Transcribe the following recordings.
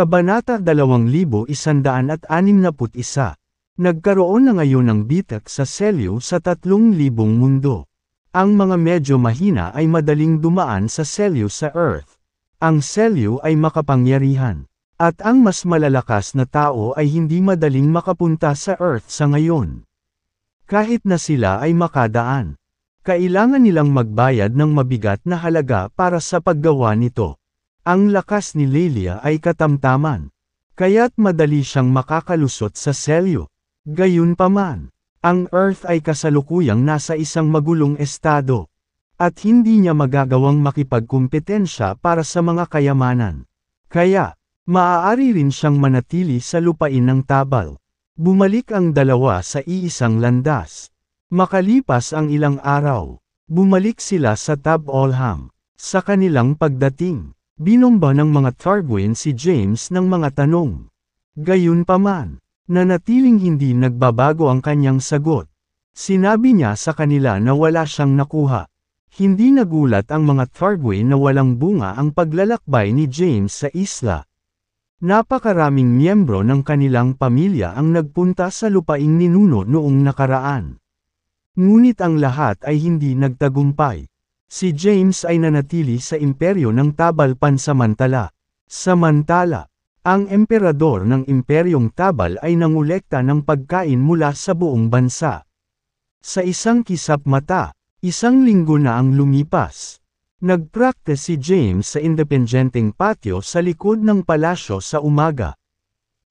Kabanata 2161. Nagkaroon na ngayon ng bitak sa selyo sa 3,000 mundo. Ang mga medyo mahina ay madaling dumaan sa selyo sa Earth. Ang selyo ay makapangyarihan. At ang mas malalakas na tao ay hindi madaling makapunta sa Earth sa ngayon. Kahit na sila ay makadaan. Kailangan nilang magbayad ng mabigat na halaga para sa paggawa nito. Ang lakas ni Lelia ay katamtaman. Kaya't madali siyang makakalusot sa selyo. Gayunpaman, ang Earth ay kasalukuyang nasa isang magulong estado. At hindi niya magagawang makipagkumpetensya para sa mga kayamanan. Kaya, maaari rin siyang manatili sa lupain ng tabal. Bumalik ang dalawa sa iisang landas. Makalipas ang ilang araw, bumalik sila sa Tab Olham. Sa kanilang pagdating, binomba ng mga Thargoid si James ng mga tanong. Gayunpaman, nanatiling hindi nagbabago ang kanyang sagot. Sinabi niya sa kanila na wala siyang nakuha. Hindi nagulat ang mga Thargoid na walang bunga ang paglalakbay ni James sa isla. Napakaraming miyembro ng kanilang pamilya ang nagpunta sa lupaing ninuno noong nakaraan. Ngunit ang lahat ay hindi nagtagumpay. Si James ay nanatili sa imperyo ng Tabal pansamantala. Samantala, ang emperador ng imperyong Tabal ay nangolekta ng pagkain mula sa buong bansa. Sa isang kisap mata, 1 linggo na ang lumipas. Nagpraktis si James sa independenteng patio sa likod ng palasyo sa umaga.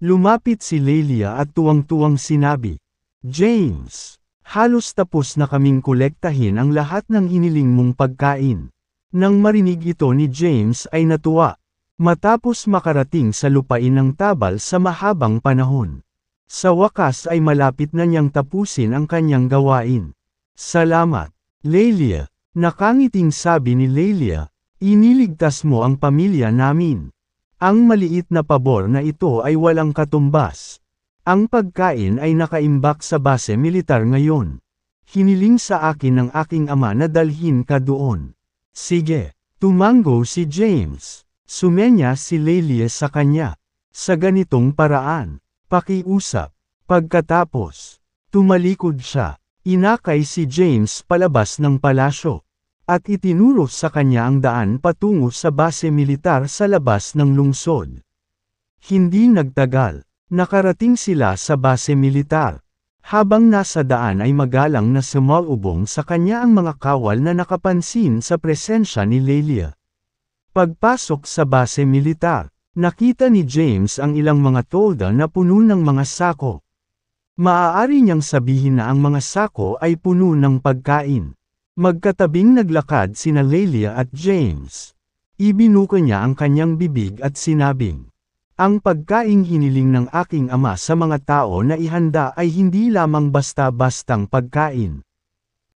Lumapit si Lelia at tuwang-tuwang sinabi, "James, halos tapos na kaming kolektahin ang lahat ng hiniling mong pagkain." Nang marinig ito ni James ay natuwa. Matapos makarating sa lupain ng Tabal sa mahabang panahon. Sa wakas ay malapit na niyang tapusin ang kanyang gawain. "Salamat, Lelia." Nakangiting sabi ni Lelia, "Iniligtas mo ang pamilya namin." Ang maliit na pabor na ito ay walang katumbas. Ang pagkain ay nakaimbak sa base militar ngayon. Hiniling sa akin ng aking ama na dalhin ka doon. "Sige." Tumango si James. Sumenya si Lelia sa kanya. Sa ganitong paraan, pakiusap. Pagkatapos, tumalikod siya. Inakay si James palabas ng palasyo. At itinuro sa kanya ang daan patungo sa base militar sa labas ng lungsod. Hindi nagtagal. Nakarating sila sa base militar. Habang nasa daan ay magalang na sumalubong sa kanya ang mga kawal na nakapansin sa presensya ni Lelia. Pagpasok sa base militar, nakita ni James ang ilang mga tolda na puno ng mga sako. Maaari niyang sabihin na ang mga sako ay puno ng pagkain. Magkatabing naglakad sina Lelia at James. Ibinuka niya ang kanyang bibig at sinabing, "Ang pagkaing hiniling ng aking ama sa mga tao na ihanda ay hindi lamang basta-bastang pagkain.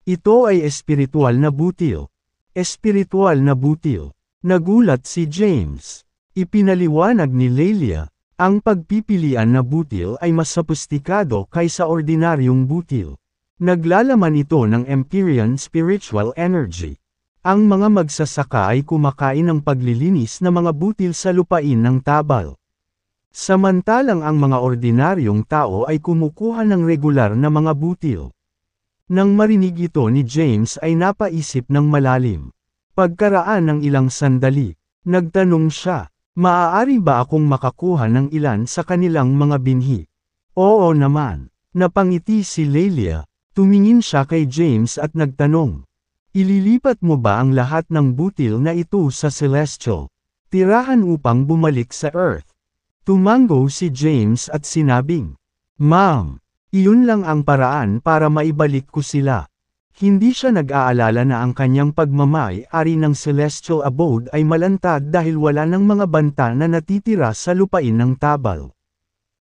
Ito ay espiritual na butil." Espiritual na butil. Nagulat si James. Ipinaliwanag ni Lelia, ang pagpipilian na butil ay mas sophisticado kaysa ordinaryong butil. Naglalaman ito ng Empyrean spiritual energy. Ang mga magsasaka ay kumakain ng paglilinis na mga butil sa lupain ng Tabal. Samantalang ang mga ordinaryong tao ay kumukuha ng regular na mga butil. Nang marinig ito ni James ay napaisip ng malalim. Pagkaraan ng ilang sandali, nagtanong siya, "Maaari ba akong makakuha ng ilan sa kanilang mga binhi?" "Oo naman." Napangiti si Lelia. Tumingin siya kay James at nagtanong, "Ililipat mo ba ang lahat ng butil na ito sa Celestial tirahan upang bumalik sa Earth?" Tumango si James at sinabing, "Ma'am, iyon lang ang paraan para maibalik ko sila." Hindi siya nag-aalala na ang kanyang pagmamay-ari ng Celestial Abode ay malantad dahil wala ng mga banta na natitira sa lupain ng Tabal.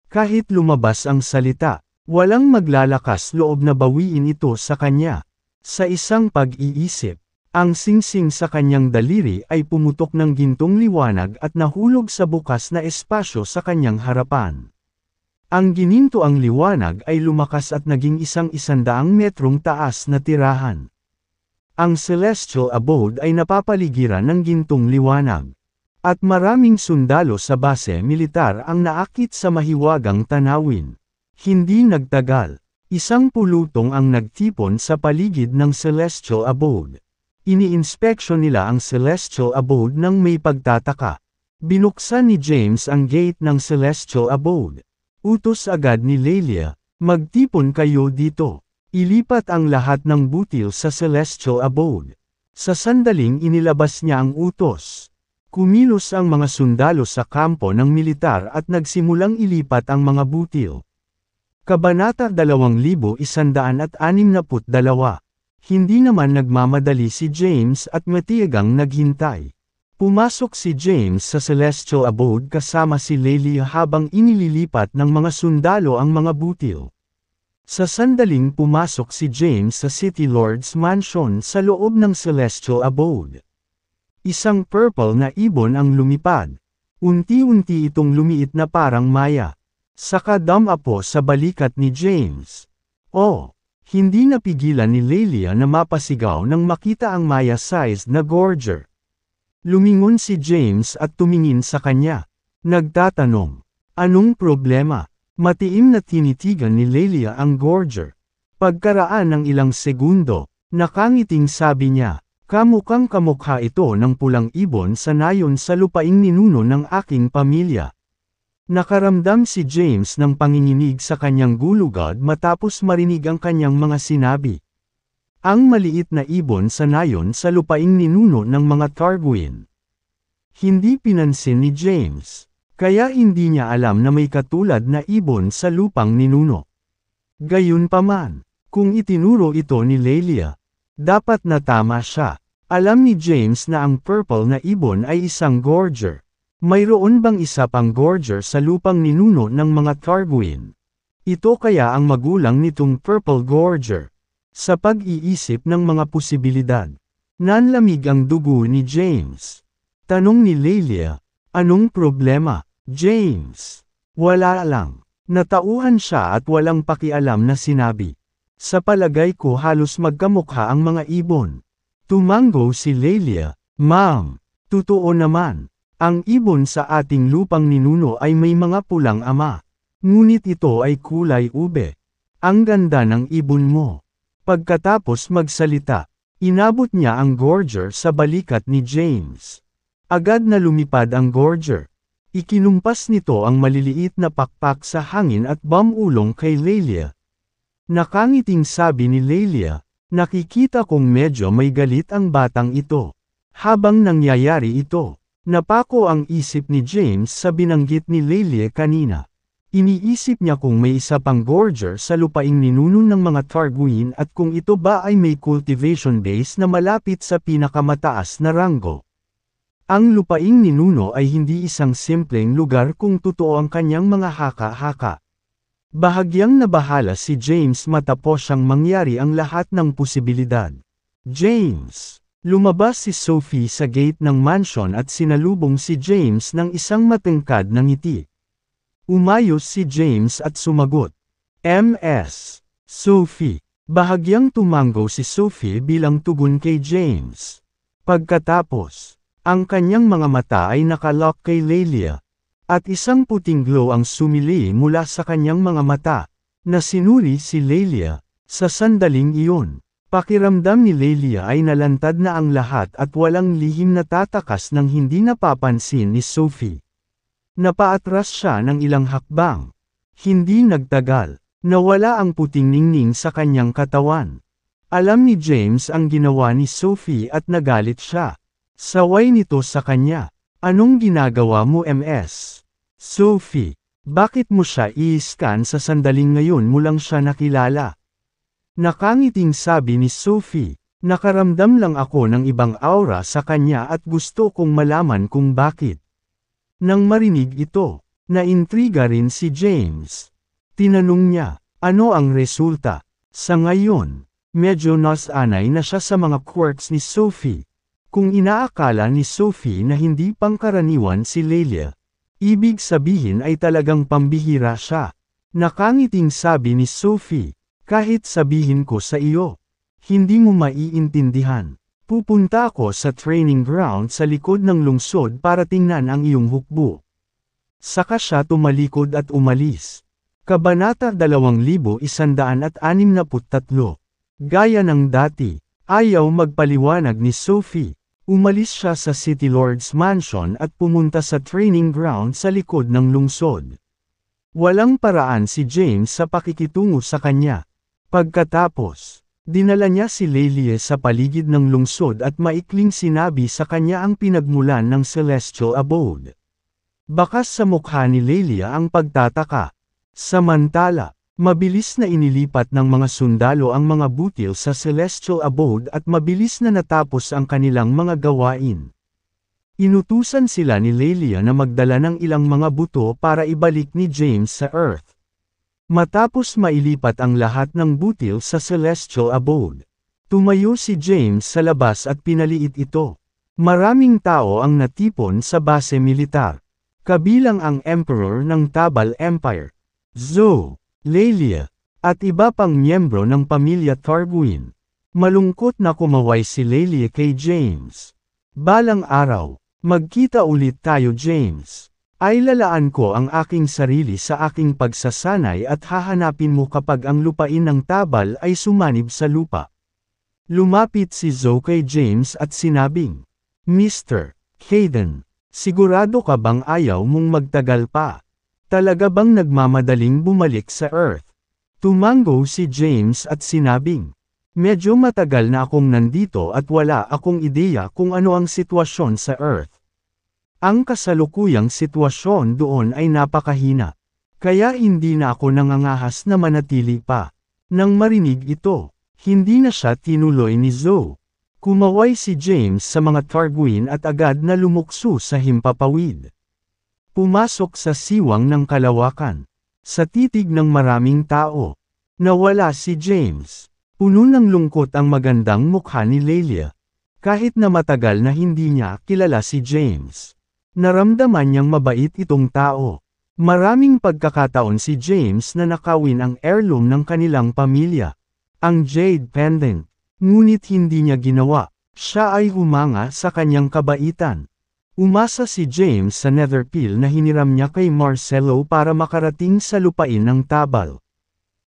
Kahit lumabas ang salita, walang maglalakas loob na bawiin ito sa kanya. Sa isang pag-iisip, ang singsing sa kanyang daliri ay pumutok ng gintong liwanag at nahulog sa bukas na espasyo sa kanyang harapan. Ang ginintoang liwanag ay lumakas at naging 100 metrong taas na tirahan. Ang Celestial Abode ay napapaligiran ng gintong liwanag. At maraming sundalo sa base militar ang naakit sa mahiwagang tanawin. Hindi nagtagal. Isang pulutong ang nagtipon sa paligid ng Celestial Abode. Ini-inspeksyon nila ang Celestial Abode nang may pagtataka. Binuksan ni James ang gate ng Celestial Abode. Utos agad ni Lelia, magtipon kayo dito. Ilipat ang lahat ng butil sa Celestial Abode. Sa sandaling inilabas niya ang utos. Kumilos ang mga sundalo sa kampo ng militar at nagsimulang ilipat ang mga butil. Kabanata 2162. Hindi naman nagmamadali si James at matiyagang naghintay. Pumasok si James sa Celestial Abode kasama si Lelia habang inililipat ng mga sundalo ang mga butil. Sa sandaling pumasok si James sa City Lord's Mansion sa loob ng Celestial Abode. Isang purple na ibon ang lumipad. Unti-unti itong lumiit na parang maya. Saka dumapo sa balikat ni James. Oh! Hindi napigilan ni Lelia na mapasigaw nang makita ang maya-sized na gorger. Lumingon si James at tumingin sa kanya. Nagtatanong, anong problema? Matiim na tinitigan ni Lelia ang gorger. Pagkaraan ng ilang segundo, nakangiting sabi niya, kamukhang kamukha ito ng pulang ibon sa nayon sa lupaing ninuno ng aking pamilya. Nakaramdam si James ng panginginig sa kanyang gulugad matapos marinig ang kanyang mga sinabi. Ang maliit na ibon sa nayon sa lupaing ninuno ng mga Targuin. Hindi pinansin ni James, kaya hindi niya alam na may katulad na ibon sa lupang ninuno. Gayunpaman, kung itinuro ito ni Lelia, dapat na tama siya. Alam ni James na ang purple na ibon ay isang gorger. Mayroon bang isa pang gorger sa lupang ninuno ng mga Targuin? Ito kaya ang magulang nitong purple gorger. Sa pag-iisip ng mga posibilidad, nanlamig ang dugo ni James. Tanong ni Lelia, anong problema, James? Wala lang. Natauhan siya at walang pakialam na sinabi. Sa palagay ko halos magkamukha ang mga ibon. Tumango si Lelia, Ma'am, totoo naman. Ang ibon sa ating lupang ninuno ay may mga pulang ama. Ngunit ito ay kulay ube. Ang ganda ng ibon mo. Pagkatapos magsalita, inabot niya ang gorger sa balikat ni James. Agad na lumipad ang gorger. Ikinumpas nito ang maliliit na pakpak sa hangin at bumulong kay Lelia. Nakangiting sabi ni Lelia, nakikita kong medyo may galit ang batang ito. Habang nangyayari ito, napako ang isip ni James sa binanggit ni Lelia kanina. Iniisip niya kung may isa pang gorger sa lupaing ninuno ng mga Targuin at kung ito ba ay may cultivation base na malapit sa pinakamataas na ranggo. Ang lupaing ninuno ay hindi isang simpleng lugar kung totoo ang kanyang mga haka-haka. Bahagyang nabahala si James matapos siyang mangyari ang lahat ng posibilidad. James! Lumabas si Sophie sa gate ng mansion at sinalubong si James ng isang matangkad na ngiti. Umayos si James at sumagot. Ms. Sophie. Bahagyang tumango si Sophie bilang tugon kay James. Pagkatapos, ang kanyang mga mata ay nakalock kay Lelia. At isang puting glow ang sumili mula sa kanyang mga mata, na sinuri si Lelia. Sa sandaling iyon, pakiramdam ni Lelia ay nalantad na ang lahat at walang lihim na tatakas ng hindi napapansin ni Sophie. Napaatras siya ng ilang hakbang. Hindi nagtagal, nawala ang puting ningning sa kanyang katawan. Alam ni James ang ginawa ni Sophie at nagalit siya. Saway nito sa kanya. Anong ginagawa mo Ms. Sophie? Bakit mo siya i-scan sa sandaling ngayon mo lang siya nakilala? Nakangiting sabi ni Sophie, nakaramdam lang ako ng ibang aura sa kanya at gusto kong malaman kung bakit. Nang marinig ito, naintriga rin si James. Tinanong niya, ano ang resulta? Sa ngayon, medyo nasanay na siya sa mga quirks ni Sophie. Kung inaakala ni Sophie na hindi pangkaraniwan si Lelia, ibig sabihin ay talagang pambihira siya. Nakangiting sabi ni Sophie, kahit sabihin ko sa iyo, hindi mo maiintindihan. Pupunta ako sa training ground sa likod ng lungsod para tingnan ang iyong hukbo. Saka siya tumalikod at umalis. Kabanata 2163. Gaya ng dati, ayaw magpaliwanag ni Sophie. Umalis siya sa City Lord's Mansion at pumunta sa training ground sa likod ng lungsod. Walang paraan si James sa pakikitungo sa kanya. Pagkatapos, dinala niya si Lelia sa paligid ng lungsod at maikling sinabi sa kanya ang pinagmulan ng Celestial Abode. Bakas sa mukha ni Lelia ang pagtataka. Samantala, mabilis na inilipat ng mga sundalo ang mga butil sa Celestial Abode at mabilis na natapos ang kanilang mga gawain. Inutusan sila ni Lelia na magdala ng ilang mga buto para ibalik ni James sa Earth. Matapos mailipat ang lahat ng butil sa Celestial Abode, tumayo si James sa labas at pinaliit ito. Maraming tao ang natipon sa base militar, kabilang ang Emperor ng Tabal Empire, Zoe, Lelia, at iba pang miyembro ng pamilya Targuin. Malungkot na kumaway si Lelia kay James. Balang araw, magkita ulit tayo James. Ay lalaan ko ang aking sarili sa aking pagsasanay at hahanapin mo kapag ang lupain ng Tabal ay sumanib sa lupa. Lumapit si Zoe kay James at sinabing, Mr. Hayden, sigurado ka bang ayaw mong magtagal pa? Talaga bang nagmamadaling bumalik sa Earth? Tumango si James at sinabing, medyo matagal na akong nandito at wala akong ideya kung ano ang sitwasyon sa Earth. Ang kasalukuyang sitwasyon doon ay napakahina. Kaya hindi na ako nangangahas na manatili pa. Nang marinig ito, hindi na siya tinuloy ni Zoe. Kumaway si James sa mga Targuin at agad na lumukso sa himpapawid. Pumasok sa siwang ng kalawakan. Sa titig ng maraming tao, nawala si James. Puno ng lungkot ang magandang mukha ni Lelia. Kahit na matagal na hindi niya kilala si James. Naramdaman niyang mabait itong tao. Maraming pagkakataon si James na nakawin ang heirloom ng kanilang pamilya, ang Jade Pendant. Ngunit hindi niya ginawa. Siya ay humanga sa kanyang kabaitan. Umasa si James sa Netherpeel na hiniram niya kay Marcelo para makarating sa lupain ng Tabal.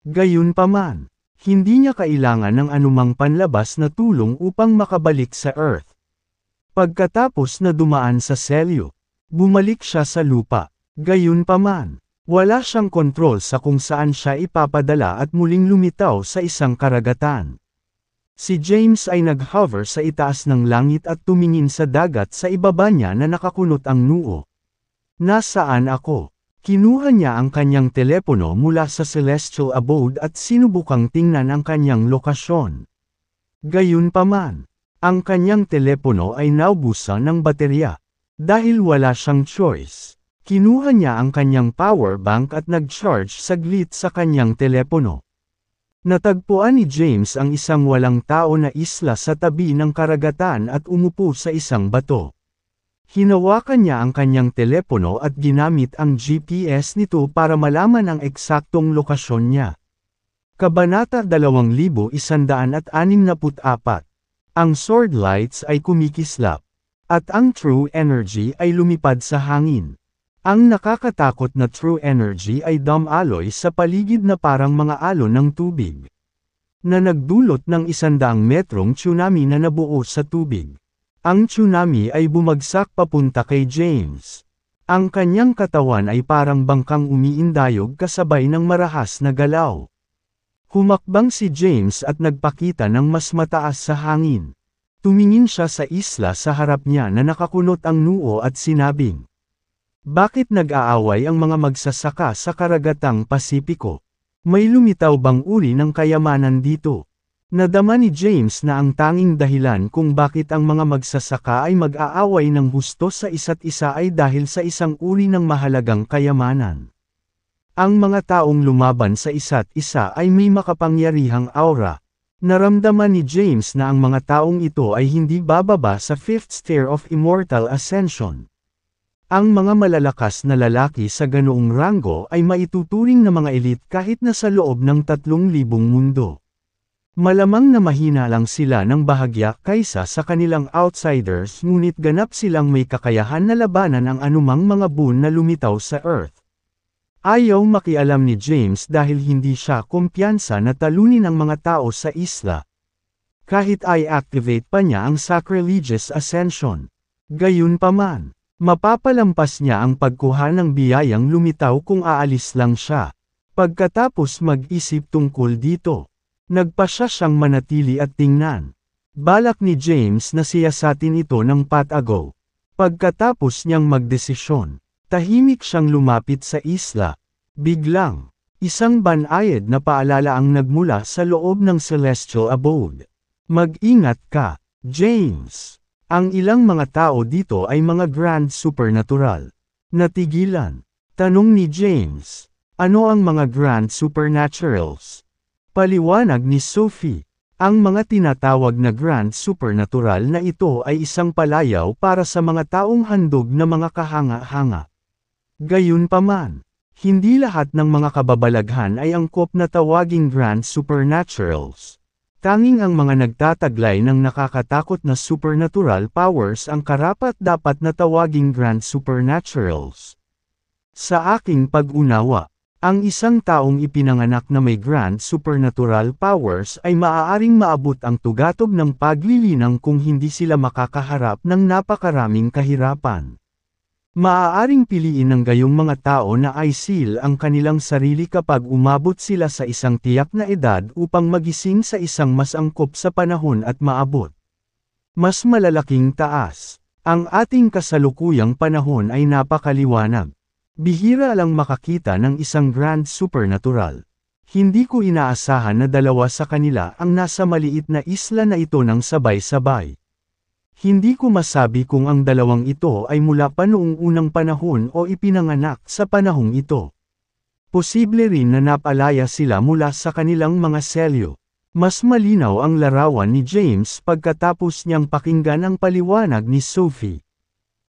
Gayunpaman, hindi niya kailangan ng anumang panlabas na tulong upang makabalik sa Earth. Pagkatapos na dumaan sa selyo, bumalik siya sa lupa. Gayunpaman, wala siyang kontrol sa kung saan siya ipapadala at muling lumitaw sa isang karagatan. Si James ay nag-hover sa itaas ng langit at tumingin sa dagat sa ibaba niya na nakakunot ang noo. Nasaan ako? Kinuha niya ang kanyang telepono mula sa Celestial Abode at sinubukang tingnan ang kanyang lokasyon. Gayunpaman, ang kanyang telepono ay naubusan ng baterya. Dahil wala siyang choice, kinuha niya ang kanyang power bank at nag-charge saglit sa kanyang telepono. Natagpuan ni James ang isang walang tao na isla sa tabi ng karagatan at umupo sa isang bato. Hinawakan niya ang kanyang telepono at ginamit ang GPS nito para malaman ang eksaktong lokasyon niya. Kabanata 2164. Ang sword lights ay kumikislap, at ang true energy ay lumipad sa hangin. Ang nakakatakot na true energy ay dumaloy sa paligid na parang mga alon ng tubig, na nagdulot ng 100 metrong tsunami na nabuo sa tubig. Ang tsunami ay bumagsak papunta kay James. Ang kanyang katawan ay parang bangkang umiindayog kasabay ng marahas na galaw. Humakbang si James at nagpakita ng mas mataas sa hangin. Tumingin siya sa isla sa harap niya na nakakunot ang noo at sinabing, bakit nag-aaway ang mga magsasaka sa karagatang Pasipiko? May lumitaw bang uri ng kayamanan dito? Nadama ni James na ang tanging dahilan kung bakit ang mga magsasaka ay mag-aaway ng husto sa isa't isa ay dahil sa isang uri ng mahalagang kayamanan. Ang mga taong lumaban sa isa't isa ay may makapangyarihang aura. Naramdaman ni James na ang mga taong ito ay hindi bababa sa 5th stair of immortal ascension. Ang mga malalakas na lalaki sa ganoong ranggo ay maituturing na mga elite kahit na sa loob ng 3,000 mundo. Malamang na mahina lang sila ng bahagya kaysa sa kanilang outsiders, ngunit ganap silang may kakayahan na labanan ang anumang mga buwan na lumitaw sa Earth. Ayaw makialam ni James dahil hindi siya kumpiyansa na talunin ang mga tao sa isla. Kahit ay activate pa niya ang sacrilegious ascension. Gayunpaman, mapapalampas niya ang pagkuha ng biyayang lumitaw kung aalis lang siya. Pagkatapos mag-isip tungkol dito, nagpasya siyang manatili at tingnan. Balak ni James na siyasatin ito ng patago. Pagkatapos niyang magdesisyon, tahimik siyang lumapit sa isla. Biglang, isang banayad na paalala ang nagmula sa loob ng celestial abode. Mag-ingat ka, James. Ang ilang mga tao dito ay mga grand supernatural. Natigilan. Tanong ni James, ano ang mga grand supernaturals? Paliwanag ni Sophie. Ang mga tinatawag na grand supernatural na ito ay isang palayaw para sa mga taong handog na mga kahanga-hanga. Gayunpaman, hindi lahat ng mga kababalaghan ay angkop na tawaging grand supernaturals. Tanging ang mga nagtataglay ng nakakatakot na supernatural powers ang karapat-dapat na tawaging grand supernaturals. Sa aking pag-unawa, ang isang taong ipinanganak na may grand supernatural powers ay maaaring maabot ang tugatog ng paglilinang kung hindi sila makakaharap ng napakaraming kahirapan. Maaaring piliin ng gayong mga tao na i-seal ang kanilang sarili kapag umabot sila sa isang tiyak na edad upang magising sa isang mas angkop sa panahon at maabot mas malalaking taas. Ang ating kasalukuyang panahon ay napakaliwanag. Bihira lang makakita ng isang grand supernatural. Hindi ko inaasahan na dalawa sa kanila ang nasa maliit na isla na ito ng sabay-sabay. Hindi ko masabi kung ang dalawang ito ay mula pa noong unang panahon o ipinanganak sa panahong ito. Posible rin na napalaya sila mula sa kanilang mga selyo. Mas malinaw ang larawan ni James pagkatapos niyang pakinggan ang paliwanag ni Sophie.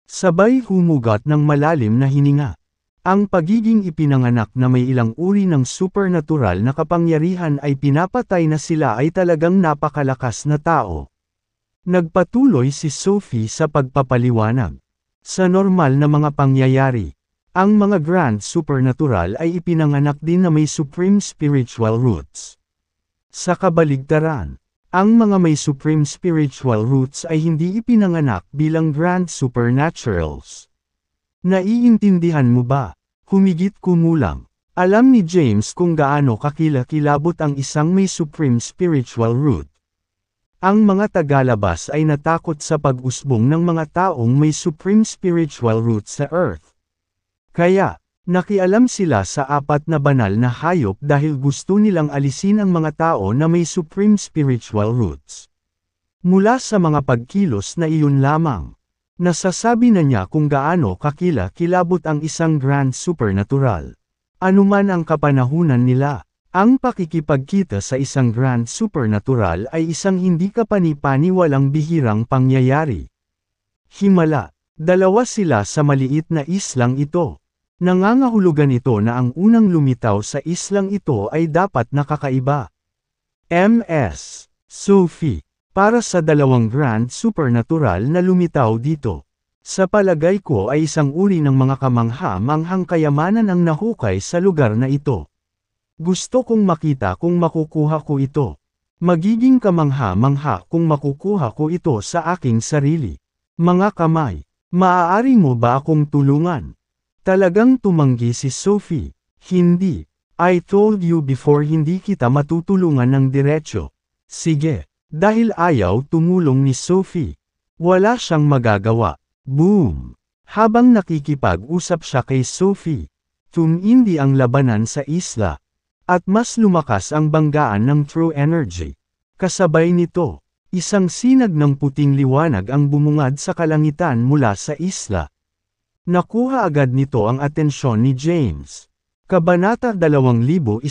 Sabay humugot ng malalim na hininga. Ang pagiging ipinanganak na may ilang uri ng supernatural na kapangyarihan ay pinapatay na sila ay talagang napakalakas na tao. Nagpatuloy si Sophie sa pagpapaliwanag. Sa normal na mga pangyayari, ang mga grand supernatural ay ipinanganak din na may supreme spiritual roots. Sa kabaligtaran, ang mga may supreme spiritual roots ay hindi ipinanganak bilang grand supernaturals. Naiintindihan mo ba? Humigit kumulang. Alam ni James kung gaano kakilakilabot ang isang may supreme spiritual root. Ang mga tagalabas ay natakot sa pag-usbong ng mga taong may supreme spiritual root sa Earth. Kaya, nakialam sila sa apat na banal na hayop dahil gusto nilang alisin ang mga tao na may supreme spiritual roots. Mula sa mga pagkilos na iyon lamang, nasasabi na niya kung gaano kakilakilabot ang isang grand supernatural. Anuman ang kapanahunan nila, ang pakikipagkita sa isang grand supernatural ay isang hindi kapani-paniwalang bihirang pangyayari. Himala, dalawa sila sa maliit na islang ito. Nangangahulugan ito na ang unang lumitaw sa islang ito ay dapat nakakaiba. Ms. Sophie, para sa dalawang grand supernatural na lumitaw dito. Sa palagay ko ay isang uri ng mga kamangha-manghang kayamanan ang nahukay sa lugar na ito. Gusto kong makita kung makukuha ko ito. Magiging kamangha-mangha kung makukuha ko ito sa aking sarili. Mga kamay, maaari mo ba akong tulungan? Talagang tumanggi si Sophie. Hindi. I told you before hindi kita matutulungan ng diretsyo. Sige. Dahil ayaw tumulong ni Sophie. Wala siyang magagawa. Boom! Habang nakikipag-usap siya kay Sophie, tumindi ang labanan sa isla. At mas lumakas ang banggaan ng true energy. Kasabay nito, isang sinag ng puting liwanag ang bumungad sa kalangitan mula sa isla. Nakuha agad nito ang atensyon ni James. Kabanata 2165.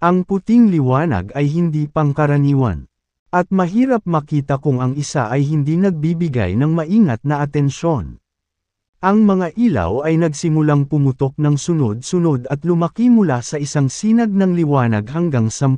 Ang puting liwanag ay hindi pangkaraniwan. At mahirap makita kung ang isa ay hindi nagbibigay ng maingat na atensyon. Ang mga ilaw ay nagsimulang pumutok ng sunod-sunod at lumaki mula sa isang sinag ng liwanag hanggang 10.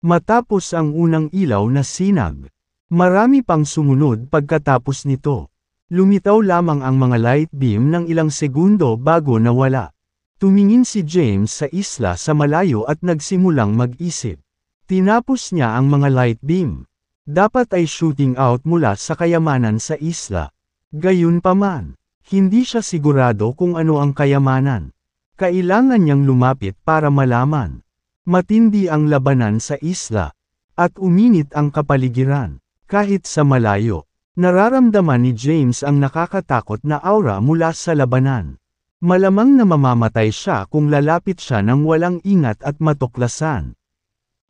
Matapos ang unang ilaw na sinag, marami pang sumunod pagkatapos nito. Lumitaw lamang ang mga light beam ng ilang segundo bago nawala. Tumingin si James sa isla sa malayo at nagsimulang mag-isip. Tinapos niya ang mga light beam. Dapat ay shooting out mula sa kayamanan sa isla. Gayunpaman, hindi siya sigurado kung ano ang kayamanan. Kailangan niyang lumapit para malaman. Matindi ang labanan sa isla. At uminit ang kapaligiran. Kahit sa malayo, nararamdaman ni James ang nakakatakot na aura mula sa labanan. Malamang na mamamatay siya kung lalapit siya ng walang ingat at matuklasan.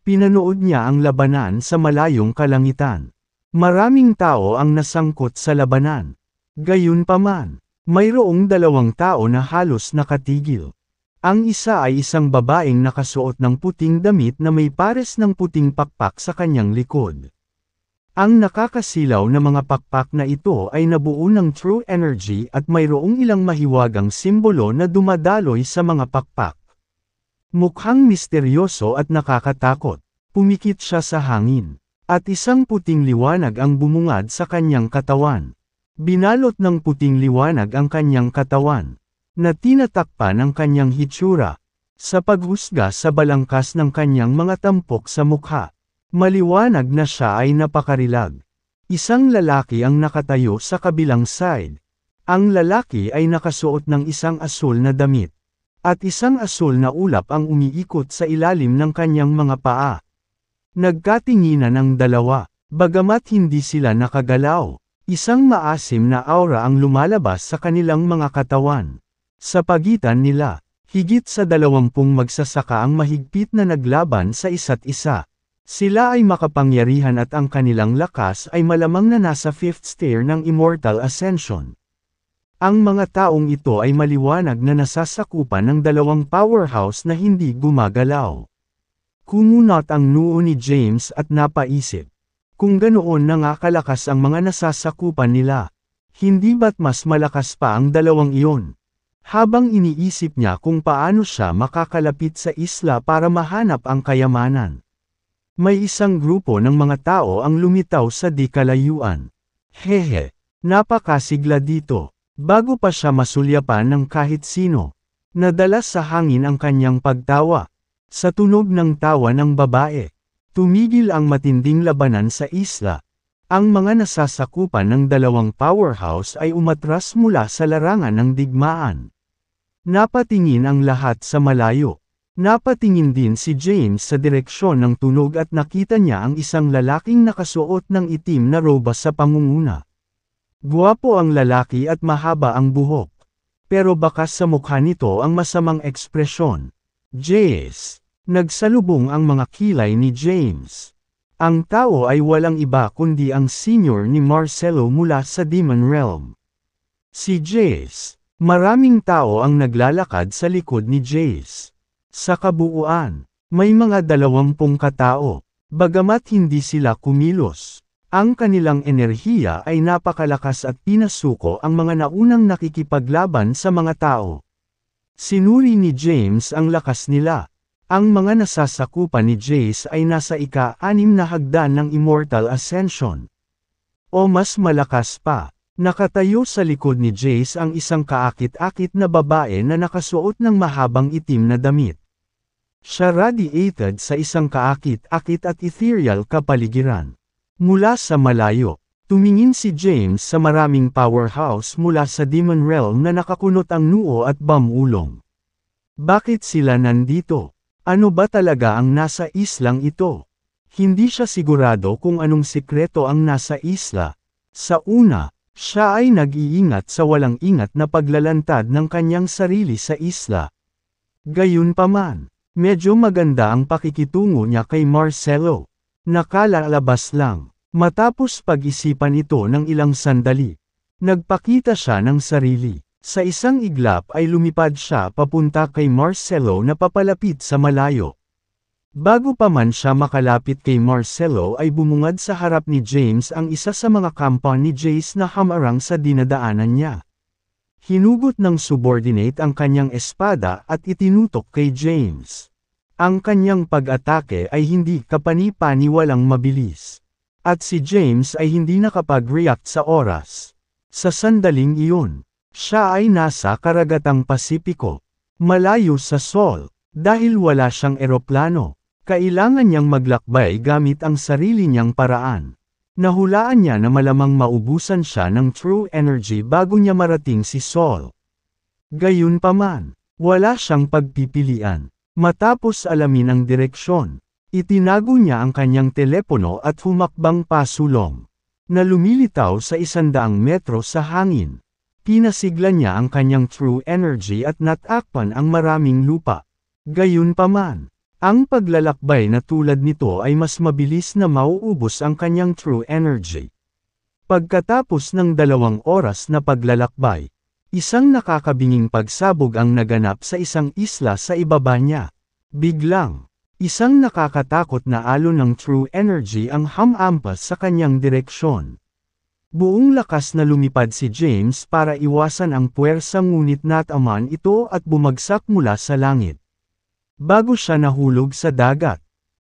Pinanood niya ang labanan sa malayong kalangitan. Maraming tao ang nasangkot sa labanan. Gayunpaman, mayroong 2 tao na halos nakatigil. Ang isa ay isang babaeng nakasuot ng puting damit na may pares ng puting pakpak sa kanyang likod. Ang nakakasilaw na mga pakpak na ito ay nabuo ng true energy at mayroong ilang mahiwagang simbolo na dumadaloy sa mga pakpak. Mukhang misteryoso at nakakatakot. Pumikit siya sa hangin. At isang puting liwanag ang bumungad sa kanyang katawan. Binalot ng puting liwanag ang kanyang katawan. Na tinatakpan ang kanyang hitsura. Sa paghusga sa balangkas ng kanyang mga tampok sa mukha. Maliwanag na siya ay napakarilag. Isang lalaki ang nakatayo sa kabilang side. Ang lalaki ay nakasuot ng isang asul na damit. At isang asul na ulap ang umiikot sa ilalim ng kanyang mga paa. Nagkatinginan ang dalawa, bagamat hindi sila nakagalaw. Isang maasim na aura ang lumalabas sa kanilang mga katawan. Sa pagitan nila, higit sa 20 magsasaka ang mahigpit na naglaban sa isa't isa. Sila ay makapangyarihan at ang kanilang lakas ay malamang na nasa 5th stair ng Immortal Ascension. Ang mga taong ito ay maliwanag na nasasakupan ng 2 powerhouse na hindi gumagalaw. Kumunot ang noo ni James at napaisip. Kung ganoon na nga kalakas ang mga nasasakupan nila, hindi ba't mas malakas pa ang 2 iyon? Habang iniisip niya kung paano siya makakalapit sa isla para mahanap ang kayamanan. May isang grupo ng mga tao ang lumitaw sa di kalayuan. Hehe, napakasigla dito. Bago pa siya masulyapan ng kahit sino, nadala sa hangin ang kanyang pagtawa. Sa tunog ng tawa ng babae, tumigil ang matinding labanan sa isla. Ang mga nasasakupan ng 2 powerhouse ay umatras mula sa larangan ng digmaan. Napatingin ang lahat sa malayo. Napatingin din si James sa direksyon ng tunog at nakita niya ang isang lalaking nakasuot ng itim na robas sa pangunguna. Guwapo ang lalaki at mahaba ang buhok. Pero bakas sa mukha nito ang masamang ekspresyon. Jace. Nagsalubong ang mga kilay ni James. Ang tao ay walang iba kundi ang senior ni Marcelo mula sa Demon Realm. Si Jace. Maraming tao ang naglalakad sa likod ni Jace. Sa kabuuan, may mga 20 katao. Bagamat hindi sila kumilos. Ang kanilang enerhiya ay napakalakas at pinasuko ang mga naunang nakikipaglaban sa mga tao. Sinuri ni James ang lakas nila. Ang mga nasasakupan ni Jace ay nasa ika-6 na hagdan ng Immortal Ascension. O mas malakas pa, nakatayo sa likod ni Jace ang isang kaakit-akit na babae na nakasuot ng mahabang itim na damit. Siya radiated sa isang kaakit-akit at ethereal kapaligiran. Mula sa malayo, tumingin si James sa maraming powerhouse mula sa Demon Realm na nakakunot ang noo at bamulong. Bakit sila nandito? Ano ba talaga ang nasa islang ito? Hindi siya sigurado kung anong sikreto ang nasa isla. Sa una, siya ay nag-iingat sa walang ingat na paglalantad ng kanyang sarili sa isla. Gayunpaman, medyo maganda ang pakikitungo niya kay Marcelo. Nakalalabas lang. Matapos pag-isipan ito ng ilang sandali, nagpakita siya ng sarili. Sa isang iglap ay lumipad siya papunta kay Marcelo na papalapit sa malayo. Bago pa man siya makalapit kay Marcelo ay bumungad sa harap ni James ang isa sa mga kampa ni Jace na hamarang sa dinadaanan niya. Hinugot ng subordinate ang kanyang espada at itinutok kay James. Ang kanyang pag-atake ay hindi kapani-paniwalang mabilis. At si James ay hindi nakapag-react sa oras. Sa sandaling iyon, siya ay nasa karagatang Pasipiko. Malayo sa Sol. Dahil wala siyang eroplano, kailangan niyang maglakbay gamit ang sarili niyang paraan. Nahulaan niya na malamang maubusan siya ng true energy bago niya marating si Sol. Gayunpaman, wala siyang pagpipilian. Matapos alamin ang direksyon, itinago niya ang kanyang telepono at humakbang pasulong. Na lumilitaw sa 100 metro sa hangin. Pinasiglan niya ang kanyang true energy at natakpan ang maraming lupa. Gayunpaman, ang paglalakbay na tulad nito ay mas mabilis na mauubos ang kanyang true energy. Pagkatapos ng 2 oras na paglalakbay, isang nakakabinging pagsabog ang naganap sa isang isla sa ibaba niya. Biglang, isang nakakatakot na alon ng true energy ang hamampas sa kanyang direksyon. Buong lakas na lumipad si James para iwasan ang puwersa ngunit natamaan ito at bumagsak mula sa langit. Bago siya nahulog sa dagat,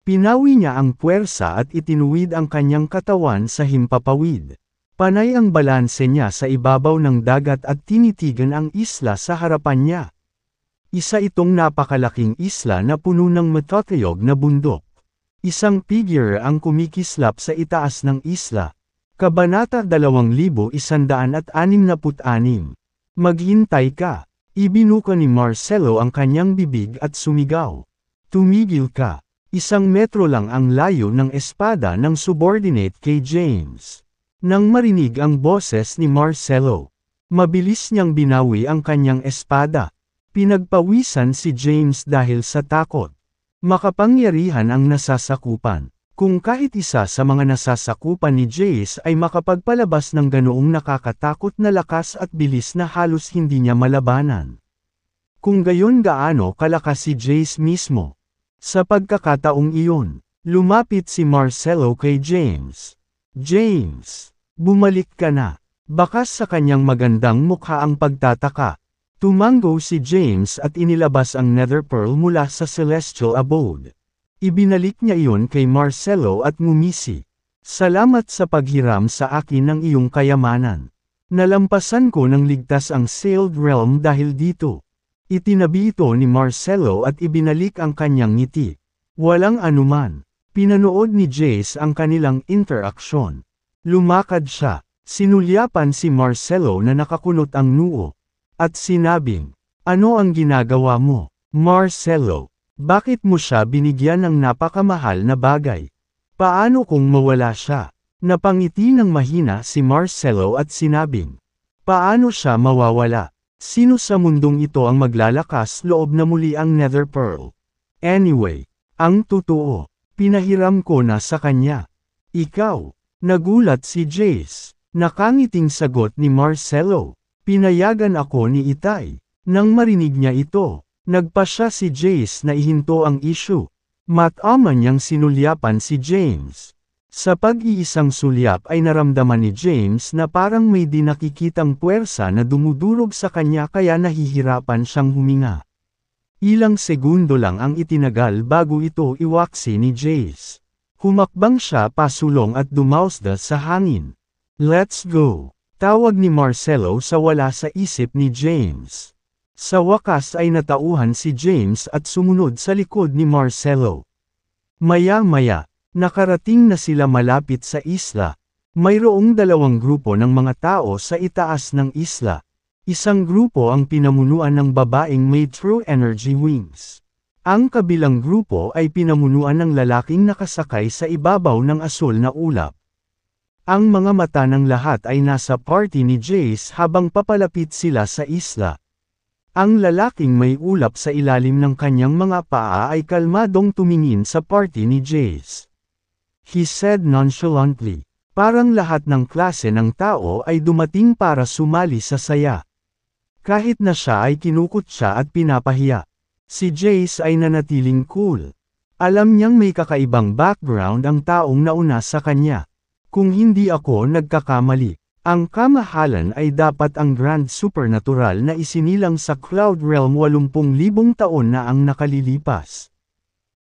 pinawi niya ang puwersa at itinuwid ang kanyang katawan sa himpapawid. Panay ang balanse niya sa ibabaw ng dagat at tinitigan ang isla sa harapan niya. Isa itong napakalaking isla na puno ng matatayog na bundok. Isang figure ang kumikislap sa itaas ng isla. Kabanata 2166. Maghintay ka. Ibinuka ni Marcelo ang kanyang bibig at sumigaw. Tumigil ka. 1 metro lang ang layo ng espada ng subordinate kay James. Nang marinig ang boses ni Marcelo, mabilis niyang binawi ang kanyang espada. Pinagpawisan si James dahil sa takot. Makapangyarihan ang nasasakupan. Kung kahit isa sa mga nasasakupan ni Jace ay makapagpalabas ng ganoong nakakatakot na lakas at bilis na halos hindi niya malabanan. Kung gayon gaano kalakas si Jace mismo. Sa pagkakataong iyon, lumapit si Marcelo kay James. James, bumalik ka na. Bakas sa kanyang magandang mukha ang pagtataka. Tumango si James at inilabas ang nether pearl mula sa celestial abode. Ibinalik niya iyon kay Marcelo at ngumisi. Salamat sa paghiram sa akin ng iyong kayamanan. Nalampasan ko ng ligtas ang sealed realm dahil dito. Itinabi ito ni Marcelo at ibinalik ang kanyang ngiti. Walang anuman. Pinanood ni Jace ang kanilang interaksyon. Lumakad siya. Sinulyapan si Marcelo na nakakunot ang noo. At sinabing, ano ang ginagawa mo, Marcelo? Bakit mo siya binigyan ng napakamahal na bagay? Paano kung mawala siya? Napangiti ng mahina si Marcelo at sinabing, paano siya mawawala? Sino sa mundong ito ang maglalakas loob na muli ang nether pearl? Anyway, ang totoo, pinahiram ko na sa kanya. Ikaw, nagulat si Jace. Nakangiting sagot ni Marcelo. Pinayagan ako ni Itay. Nang marinig niya ito, nagpa siya si Jace na ihinto ang issue. Mataman niyang sinulyapan si James. Sa pag-iisang sulyap ay naramdaman ni James na parang may di nakikitang puwersa na dumudurog sa kanya kaya nahihirapan siyang huminga. Ilang segundo lang ang itinagal bago ito iwaksi ni Jace. Humakbang siya pasulong at dumausda sa hangin. Let's go! Tawag ni Marcelo sa wala sa isip ni James. Sa wakas ay natauhan si James at sumunod sa likod ni Marcelo. Maya-maya, nakarating na sila malapit sa isla. Mayroong 2 grupo ng mga tao sa itaas ng isla. Isang grupo ang pinamunuan ng babaeng may true energy wings. Ang kabilang grupo ay pinamunuan ng lalaking nakasakay sa ibabaw ng asul na ulap. Ang mga mata ng lahat ay nasa party ni Jace habang papalapit sila sa isla. Ang lalaking may ulap sa ilalim ng kanyang mga paa ay kalmadong tumingin sa party ni Jace. He said nonchalantly, parang lahat ng klase ng tao ay dumating para sumali sa saya. Kahit na siya ay kinukutya at pinapahiya. Si Jace ay nanatiling cool. Alam niyang may kakaibang background ang taong nauna sa kanya. Kung hindi ako nagkakamali, Ang kamahalan ay dapat ang grand supernatural na isinilang sa Cloud Realm 80,000 taon na ang nakalilipas.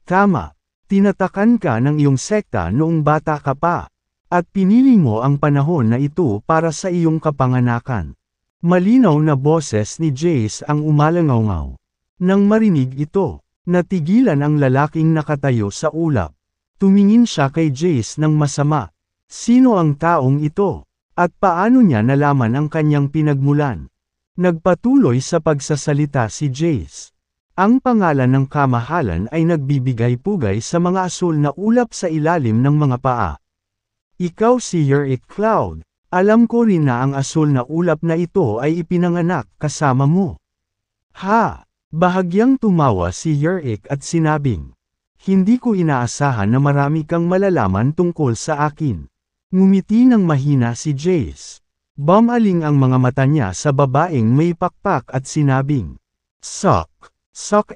Tama, tinatakan ka ng iyong sekta noong bata ka pa, at pinili mo ang panahon na ito para sa iyong kapanganakan. Malinaw na boses ni Jace ang umalangaw-ngaw. Nang marinig ito, natigilan ang lalaking nakatayo sa ulap. Tumingin siya kay Jace ng masama. Sino ang taong ito? At paano niya nalaman ang kanyang pinagmulan? Nagpatuloy sa pagsasalita si Jace. Ang pangalan ng kamahalan ay nagbibigay-pugay sa mga asul na ulap sa ilalim ng mga paa. Ikaw si Yurick Cloud. Alam ko rin na ang asul na ulap na ito ay ipinanganak kasama mo. Ha! Bahagyang tumawa si Yurick at sinabing, hindi ko inaasahan na marami kang malalaman tungkol sa akin. Ngumiti ng mahina si Jace. Bumaling ang mga mata niya sa babaeng may pakpak at sinabing, Suck,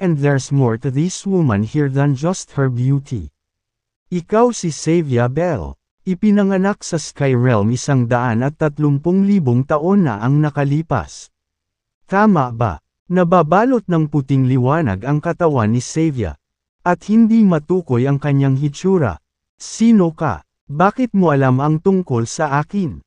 and there's more to this woman here than just her beauty. Ikaw si Savia Bell. Ipinanganak sa Sky Realm 130,000 taon na ang nakalipas. Tama ba? Nababalot ng puting liwanag ang katawan ni Savia. At hindi matukoy ang kanyang hitsura. Sino ka? Bakit mo alam ang tungkol sa akin?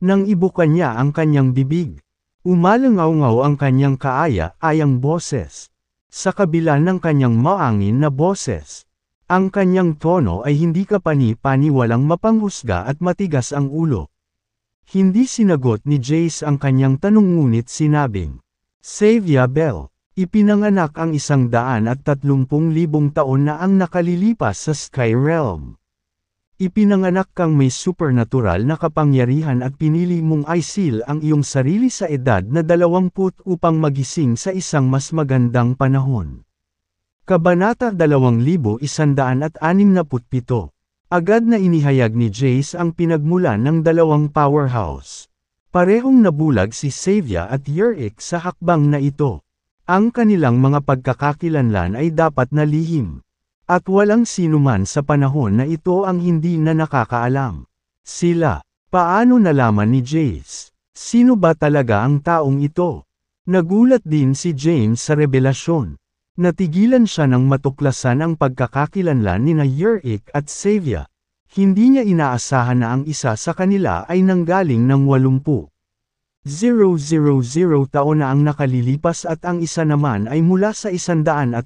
Nang ibukan niya ang kanyang bibig. Umalangaw-ngaw ang kanyang kaaya-ayang boses. Sa kabila ng kanyang maangin na boses. Ang kanyang tono ay hindi kapani-paniwalang mapanghusga at matigas ang ulo. Hindi sinagot ni Jace ang kanyang tanong ngunit sinabing, Savia Bell, ipinanganak ang 130,000 taon na ang nakalilipas sa Sky Realm. Ipinanganak kang may supernatural na kapangyarihan at pinili mong isil ang iyong sarili sa edad na 20 upang magising sa isang mas magandang panahon. Kabanata 2167. Agad na inihayag ni Jace ang pinagmulan ng dalawang powerhouse. Parehong nabulag si Savia at Yurick sa hakbang na ito. Ang kanilang mga pagkakakilanlan ay dapat na lihim. At walang sinuman sa panahon na ito ang hindi na nakakaalam. Sila, paano nalaman ni Jace? Sino ba talaga ang taong ito? Nagulat din si James sa revelasyon. Natigilan siya nang matuklasan ang pagkakakilanlan nina Yurick at Savia. Hindi niya inaasahan na ang isa sa kanila ay nanggaling ng 80,000 taon na ang nakalilipas at ang isa naman ay mula sa 130,000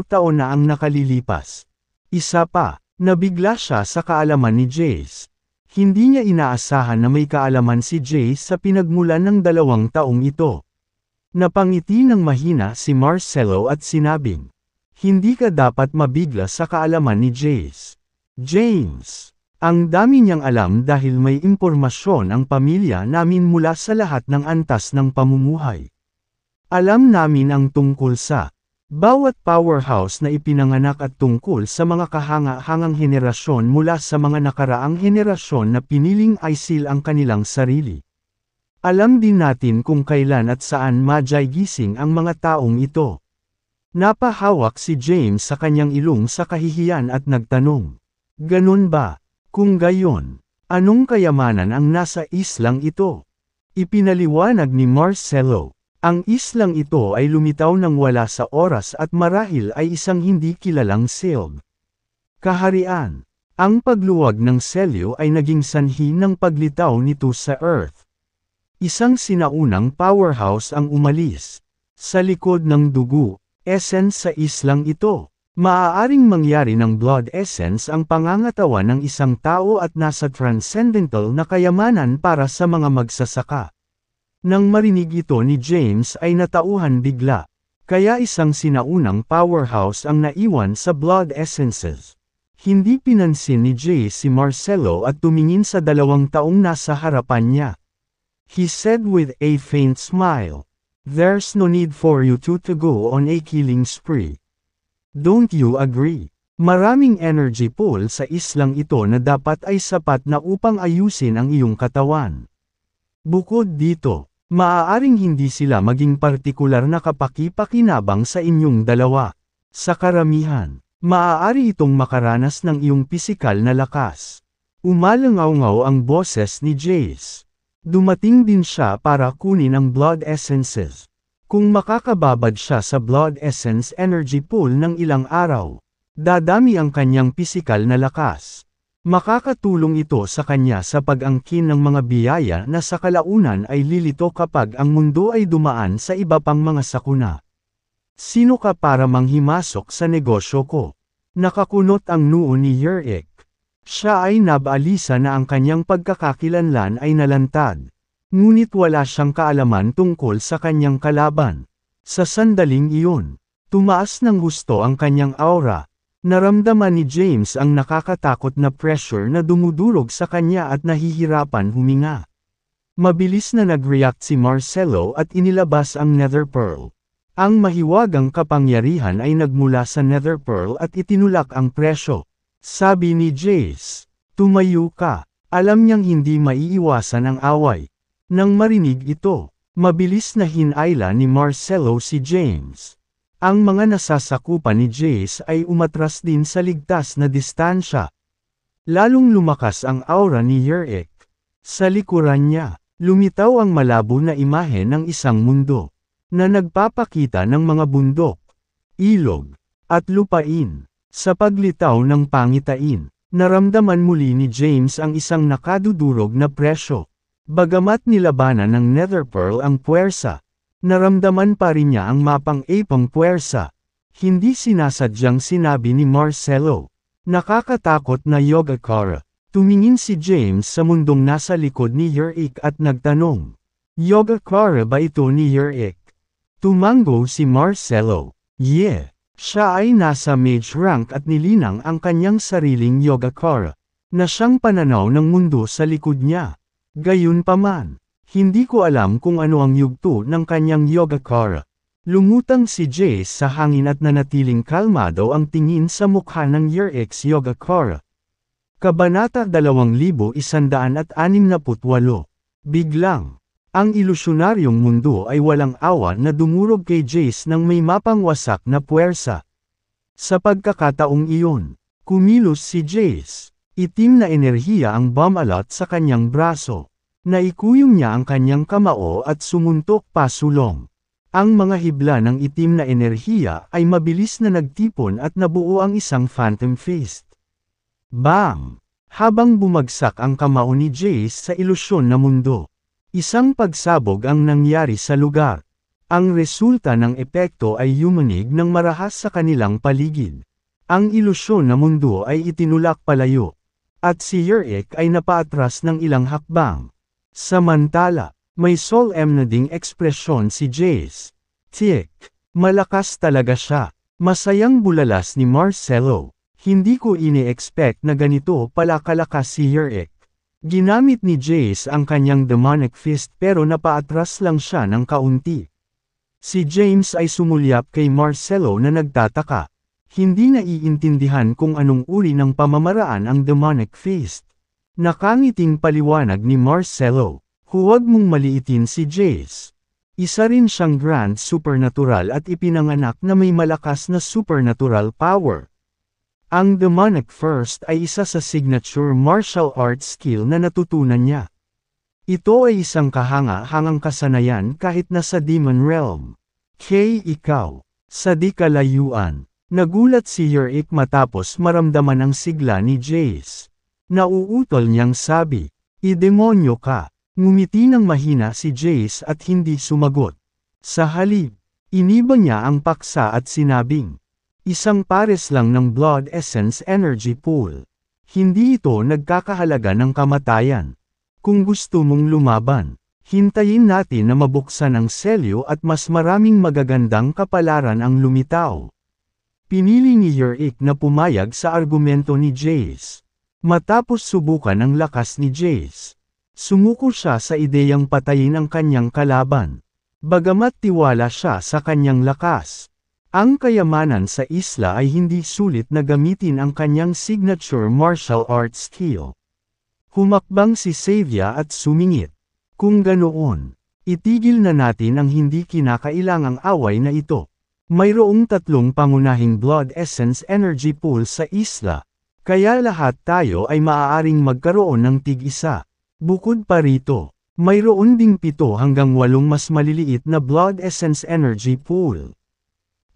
taon na ang nakalilipas. Isa pa, nabigla siya sa kaalaman ni Jace. Hindi niya inaasahan na may kaalaman si Jace sa pinagmulan ng dalawang taong ito. Napangiti ng mahina si Marcelo at sinabing, hindi ka dapat mabigla sa kaalaman ni Jace. James, ang dami niyang alam dahil may impormasyon ang pamilya namin mula sa lahat ng antas ng pamumuhay. Alam namin ang tungkol sa bawat powerhouse na ipinanganak at tungkol sa mga kahanga-hangang henerasyon mula sa mga nakaraang henerasyon na piniling isil ang kanilang sarili. Alam din natin kung kailan at saan gising ang mga taong ito. Napahawak si James sa kanyang ilong sa kahihiyan at nagtanong, ganun ba? Kung gayon, anong kayamanan ang nasa islang ito? Ipinaliwanag ni Marcelo. Ang islang ito ay lumitaw nang wala sa oras at marahil ay isang hindi kilalang silb. Kaharian. Ang pagluwag ng selyo ay naging sanhi ng paglitaw nito sa Earth. Isang sinaunang powerhouse ang umalis. Sa likod ng dugo, essence sa islang ito. Maaaring mangyari ng blood essence ang pangangatawan ng isang tao at nasa transcendental na kayamanan para sa mga magsasaka. Nang marinig ito ni James ay natauhan bigla. Kaya isang sinaunang powerhouse ang naiwan sa blood essences. Hindi pinansin ni Jay si Marcelo at tumingin sa 2 taong nasa harapan niya. He said with a faint smile, "There's no need for you two to go on a killing spree. Don't you agree?" Maraming energy pool sa islang ito na dapat ay sapat na upang ayusin ang iyong katawan. Bukod dito, maaaring hindi sila maging partikular na kapaki-pakinabang sa inyong dalawa. Sa karamihan, maaari itong makaranas ng iyong pisikal na lakas. Umalangaw-ngaw ang boses ni Jace. Dumating din siya para kunin ang blood essences. Kung makakababad siya sa blood essence energy pool ng ilang araw, dadami ang kanyang pisikal na lakas. Makakatulong ito sa kanya sa pag-angkin ng mga biyaya na sa kalaunan ay lilito kapag ang mundo ay dumaan sa iba pang mga sakuna. Sino ka para manghimasok sa negosyo ko? Nakakunot ang noo ni Yurik. Siya ay nabaalisa na ang kanyang pagkakakilanlan ay nalantad. Ngunit wala siyang kaalaman tungkol sa kanyang kalaban. Sa sandaling iyon, tumaas ng gusto ang kanyang aura. Naramdaman ni James ang nakakatakot na pressure na dumudurog sa kanya at nahihirapan huminga. Mabilis na nag-react si Marcelo at inilabas ang Nether Pearl. Ang mahiwagang kapangyarihan ay nagmula sa Nether Pearl at itinulak ang presyo. Sabi ni Jace, "Tumayo ka." Alam niyang hindi maiiwasan ang away. Nang marinig ito, mabilis na hinayla ni Marcelo si James. Ang mga nasasakupan ni Jace ay umatras din sa ligtas na distansya. Lalong lumakas ang aura ni Yurik. Sa likuran niya, lumitaw ang malabo na imahe ng isang mundo, na nagpapakita ng mga bundok, ilog, at lupain. Sa paglitaw ng pangitain, naramdaman muli ni James ang isang nakadudurog na presyo. Bagamat nilabanan ng Nether Pearl ang puwersa, naramdaman pa rin niya ang mapang-ipang puwersa. Hindi sinasadyang sinabi ni Marcelo. Nakakatakot na Yogacara. Tumingin si James sa mundong nasa likod ni Yurik at nagtanong, "Yogacara ba ito ni Yurik?" Tumango si Marcelo. "Yeah." Siya ay nasa mage rank at nilinang ang kanyang sariling Yogacara, na siyang pananaw ng mundo sa likod niya. Gayunpaman, hindi ko alam kung ano ang yugto ng kanyang Yogacara. Lumutang si Jace sa hangin at nanatiling kalmado ang tingin sa mukha ng Yurik's Yogacara. Kabanata 2168. Biglang, ang ilusyonaryong mundo ay walang awa na dumurog kay Jace nang may mapangwasak na puwersa. Sa pagkakataong iyon, kumilos si Jace. Itim na enerhiya ang bumalot sa kanyang braso. Naikuyong niya ang kanyang kamao at sumuntok pasulong. Ang mga hibla ng itim na enerhiya ay mabilis na nagtipon at nabuo ang isang phantom fist. Bang! Habang bumagsak ang kamao ni Jace sa ilusyon na mundo, isang pagsabog ang nangyari sa lugar. Ang resulta ng epekto ay yumanig ng marahas sa kanilang paligid. Ang ilusyon na mundo ay itinulak palayo. At si Yurik ay napaatras ng ilang hakbang. Samantala, may solemn na ding ekspresyon si Jace. "Tiek, malakas talaga siya." Masayang bulalas ni Marcelo. "Hindi ko ini-expect na ganito pala kalakas si Yurik." Ginamit ni Jace ang kanyang demonic fist pero napaatras lang siya ng kaunti. Si James ay sumulyap kay Marcelo na nagtataka. Hindi naiintindihan kung anong uri ng pamamaraan ang demonic fist. Nakangiting paliwanag ni Marcelo, "Huwag mong maliitin si Jace. Isa rin siyang grand supernatural at ipinanganak na may malakas na supernatural power." Ang demonic fist ay isa sa signature martial arts skill na natutunan niya. Ito ay isang kahanga-hangang kasanayan kahit nasa demon realm. Kay ikaw, sa di kalayuan. Nagulat si Yurik matapos maramdaman ang sigla ni Jace. Nauutol niyang sabi, "Idemonyo ka." Ngumiti ng mahina si Jace at hindi sumagot. Sa halip, iniba niya ang paksa at sinabing, "Isang pares lang ng blood essence energy pool. Hindi ito nagkakahalaga ng kamatayan. Kung gusto mong lumaban, hintayin natin na mabuksan ang selyo at mas maraming magagandang kapalaran ang lumitaw." Pinili ni Yurik na pumayag sa argumento ni Jace. Matapos subukan ang lakas ni Jace, sumuko siya sa ideyang patayin ang kanyang kalaban. Bagamat tiwala siya sa kanyang lakas, ang kayamanan sa isla ay hindi sulit na gamitin ang kanyang signature martial arts skill. Humakbang si Savia at sumingit. "Kung ganoon, itigil na natin ang hindi kinakailangang away na ito. Mayroong 3 pangunahing blood essence energy pool sa isla. Kaya lahat tayo ay maaaring magkaroon ng tig-isa. Bukod pa rito, mayroon ding 7 hanggang 8 mas maliliit na Blood Essence Energy Pool.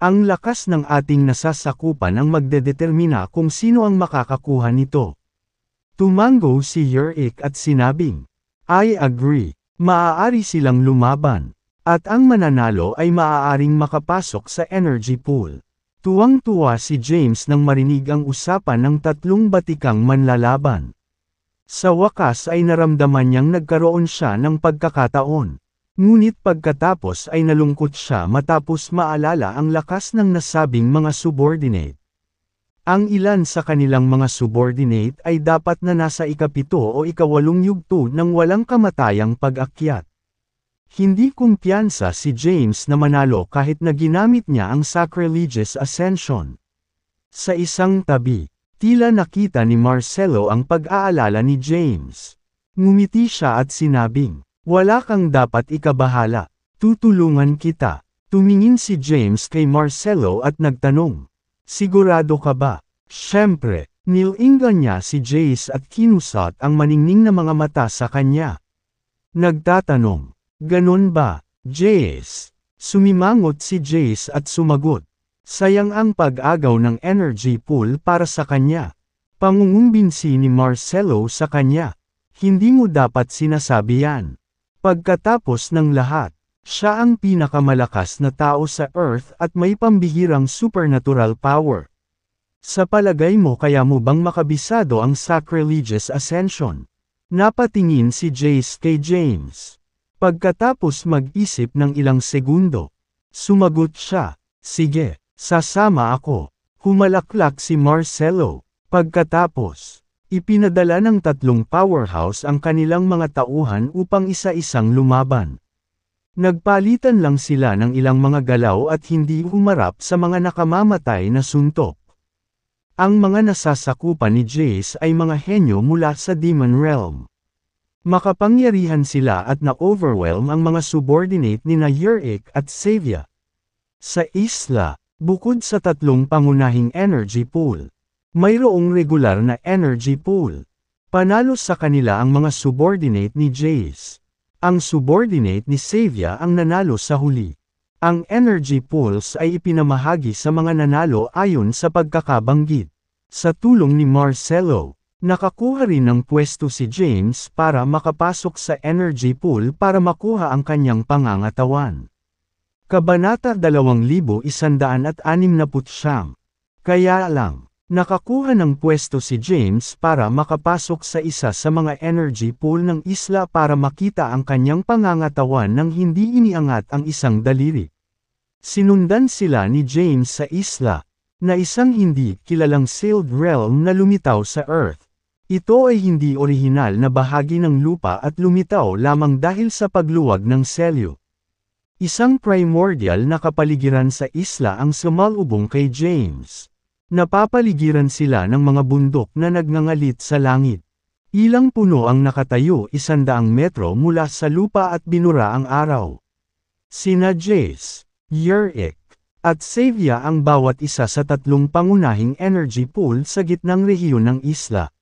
Ang lakas ng ating nasasakupan ang magdedetermina kung sino ang makakakuha nito. Tumango si Yurik at sinabing, I agree, maaari silang lumaban. At ang mananalo ay maaaring makapasok sa energy pool. Tuwang-tuwa si James nang marinig ang usapan ng 3 batikang manlalaban. Sa wakas ay naramdaman niyang nagkaroon siya ng pagkakataon. Ngunit pagkatapos ay nalungkot siya matapos maalala ang lakas ng nasabing mga subordinate. Ang ilan sa kanilang mga subordinate ay dapat na nasa ika-7 o ika-8 yugto ng walang kamatayang pag-akyat. Hindi kumpiyansa si James na manalo kahit na ginamit niya ang Sacrilegious Ascension. Sa isang tabi, tila nakita ni Marcelo ang pag-aalala ni James. Ngumiti siya at sinabing, wala kang dapat ikabahala, tutulungan kita. Tumingin si James kay Marcelo at nagtanong, sigurado ka ba? Siyempre, nilingan niya si Jace at kinusat ang maningning na mga mata sa kanya. Nagtatanong, ganon ba, Jace? Sumimangot si Jace at sumagot. Sayang ang pag-agaw ng energy pool para sa kanya. Pangungumbinsi ni Marcelo sa kanya. Hindi mo dapat sinasabi yan. Pagkatapos ng lahat, siya ang pinakamalakas na tao sa Earth at may pambihirang supernatural power. Sa palagay mo kaya mo bang makabisado ang Sacrilegious Ascension? Napatingin si Jace kay James. Pagkatapos mag-isip ng ilang segundo, sumagot siya, sige, sasama ako. Humalaklak si Marcelo. Pagkatapos, ipinadala ng 3 powerhouse ang kanilang mga tauhan upang isa-isang lumaban. Nagpalitan lang sila ng ilang mga galaw at hindi humarap sa mga nakamamatay na suntok. Ang mga nasasakupan ni Jace ay mga henyo mula sa Demon Realm. Makapangyarihan sila at na-overwhelm ang mga subordinate ni Yurik at Xavier. Sa isla, bukod sa 3 pangunahing energy pool, mayroong regular na energy pool. Panalo sa kanila ang mga subordinate ni Jace. Ang subordinate ni Xavier ang nanalo sa huli. Ang energy pools ay ipinamahagi sa mga nanalo ayon sa pagkakabanggit. Sa tulong ni Marcelo, nakakuha rin ng pwesto si James para makapasok sa energy pool para makuha ang kanyang pangangatawan. Kabanata 2169. Kaya lang, nakakuha ng pwesto si James para makapasok sa isa sa mga energy pool ng isla para makita ang kanyang pangangatawan nang hindi iniangat ang isang daliri. Sinundan sila ni James sa isla, na isang hindi kilalang sealed realm na lumitaw sa Earth. Ito ay hindi orihinal na bahagi ng lupa at lumitaw lamang dahil sa pagluwag ng selyo. Isang primordial na kapaligiran sa isla ang sumalubong kay James. Napapaligiran sila ng mga bundok na nagngangalit sa langit. Ilang puno ang nakatayo 100 metro mula sa lupa at binura ang araw. Sina Jace, Yurik, at Xavier ang bawat isa sa 3 pangunahing energy pool sa gitnang rehiyon ng isla.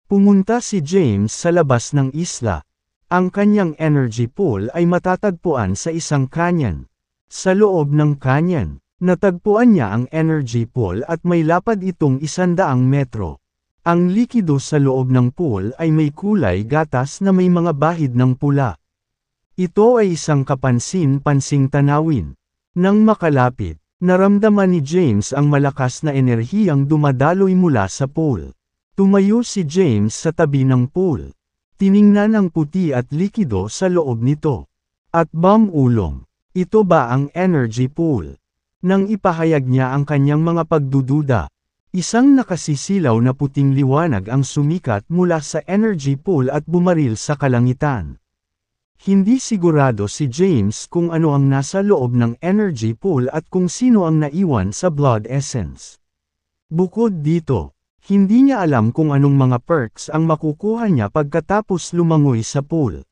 Pumunta si James sa labas ng isla. Ang kanyang energy pool ay matatagpuan sa isang canyon. Sa loob ng canyon, natagpuan niya ang energy pool at may lapad itong 100 metro. Ang likido sa loob ng pool ay may kulay gatas na may mga bahid ng pula. Ito ay isang kapansin-pansing tanawin. Nang makalapit, naramdaman ni James ang malakas na enerhiyang dumadaloy mula sa pool. Tumayo si James sa tabi ng pool. Tiningnan ang puti at likido sa loob nito. At ulong, ito ba ang energy pool? Nang ipahayag niya ang kanyang mga pagdududa, isang nakasisilaw na puting liwanag ang sumikat mula sa energy pool at bumaril sa kalangitan. Hindi sigurado si James kung ano ang nasa loob ng energy pool at kung sino ang naiwan sa blood essence. Bukod dito, hindi niya alam kung anong mga perks ang makukuha niya pagkatapos lumangoy sa pool.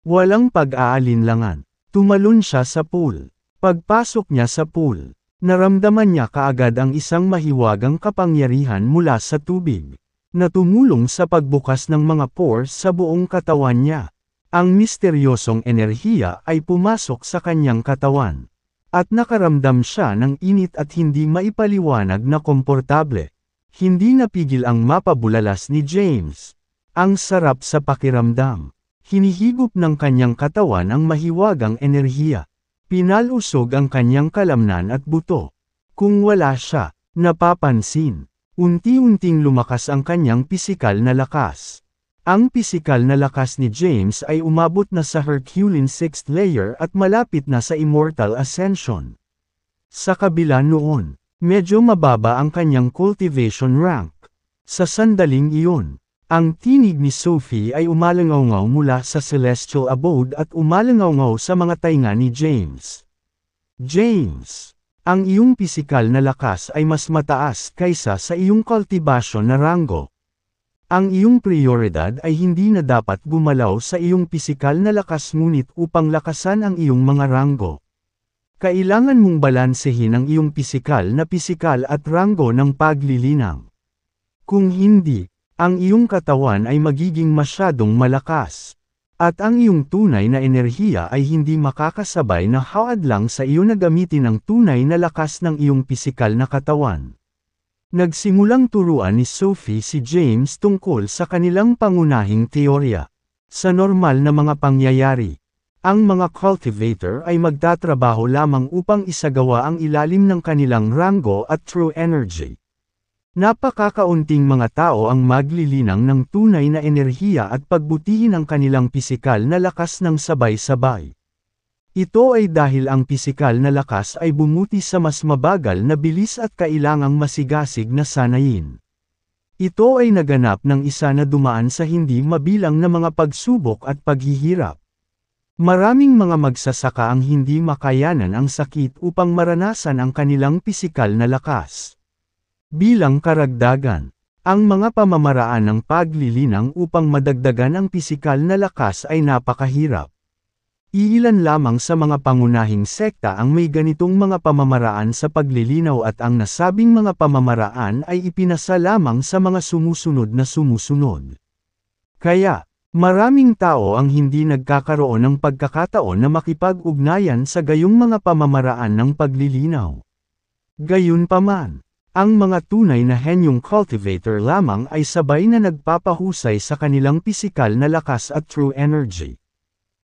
Walang pag-aalinlangan, tumalon siya sa pool. Pagpasok niya sa pool, Naramdaman niya kaagad ang isang mahiwagang kapangyarihan mula sa tubig, na tumulong sa pagbukas ng mga pores sa buong katawan niya. Ang misteryosong enerhiya ay pumasok sa kanyang katawan, at nakaramdam siya ng init at hindi maipaliwanag na komportable. Hindi napigil ang mapabulalas ni James. Ang sarap sa pakiramdam. Hinihigop ng kanyang katawan ang mahiwagang enerhiya. Pinalusog ang kanyang kalamnan at buto. Kung wala siya napapansin, unti-unting lumakas ang kanyang pisikal na lakas. Ang pisikal na lakas ni James ay umabot na sa Herculean 6th layer at malapit na sa Immortal Ascension. Sa kabila noon, medyo mababa ang kanyang cultivation rank. Sa sandaling iyon, ang tinig ni Sophie ay umalangaw mula sa celestial abode at umalangaw sa mga tainga ni James. James, ang iyong pisikal na lakas ay mas mataas kaysa sa iyong cultivation na ranggo. Ang iyong prioridad ay hindi na dapat gumalaw sa iyong pisikal na lakas ngunit upang lakasan ang iyong mga ranggo. Kailangan mong balansehin ang iyong pisikal at ranggo ng paglilinang. Kung hindi, ang iyong katawan ay magiging masyadong malakas. At ang iyong tunay na enerhiya ay hindi makakasabay na hadlang sa iyo na gamitin ang tunay na lakas ng iyong pisikal na katawan. Nagsimulang turuan ni Sophie si James tungkol sa kanilang pangunahing teorya. Sa normal na mga pangyayari, ang mga cultivator ay magtatrabaho lamang upang isagawa ang ilalim ng kanilang ranggo at true energy. Napakakaunting mga tao ang maglilinang ng tunay na enerhiya at pagbutihin ang kanilang pisikal na lakas ng sabay-sabay. Ito ay dahil ang pisikal na lakas ay bumuti sa mas mabagal na bilis at kailangang masigasig na sanayin. Ito ay naganap ng isa na dumaan sa hindi mabilang na mga pagsubok at paghihirap. Maraming mga magsasaka ang hindi makayanan ang sakit upang maranasan ang kanilang pisikal na lakas. Bilang karagdagan, ang mga pamamaraan ng paglilinang upang madagdagan ang pisikal na lakas ay napakahirap. Iilan lamang sa mga pangunahing sekta ang may ganitong mga pamamaraan sa paglilinaw at ang nasabing mga pamamaraan ay ipinasa lamang sa mga sumusunod. Kaya, maraming tao ang hindi nagkakaroon ng pagkakataon na makipag-ugnayan sa gayong mga pamamaraan ng paglilinaw. Gayunpaman, ang mga tunay na henyong cultivator lamang ay sabay na nagpapahusay sa kanilang pisikal na lakas at true energy.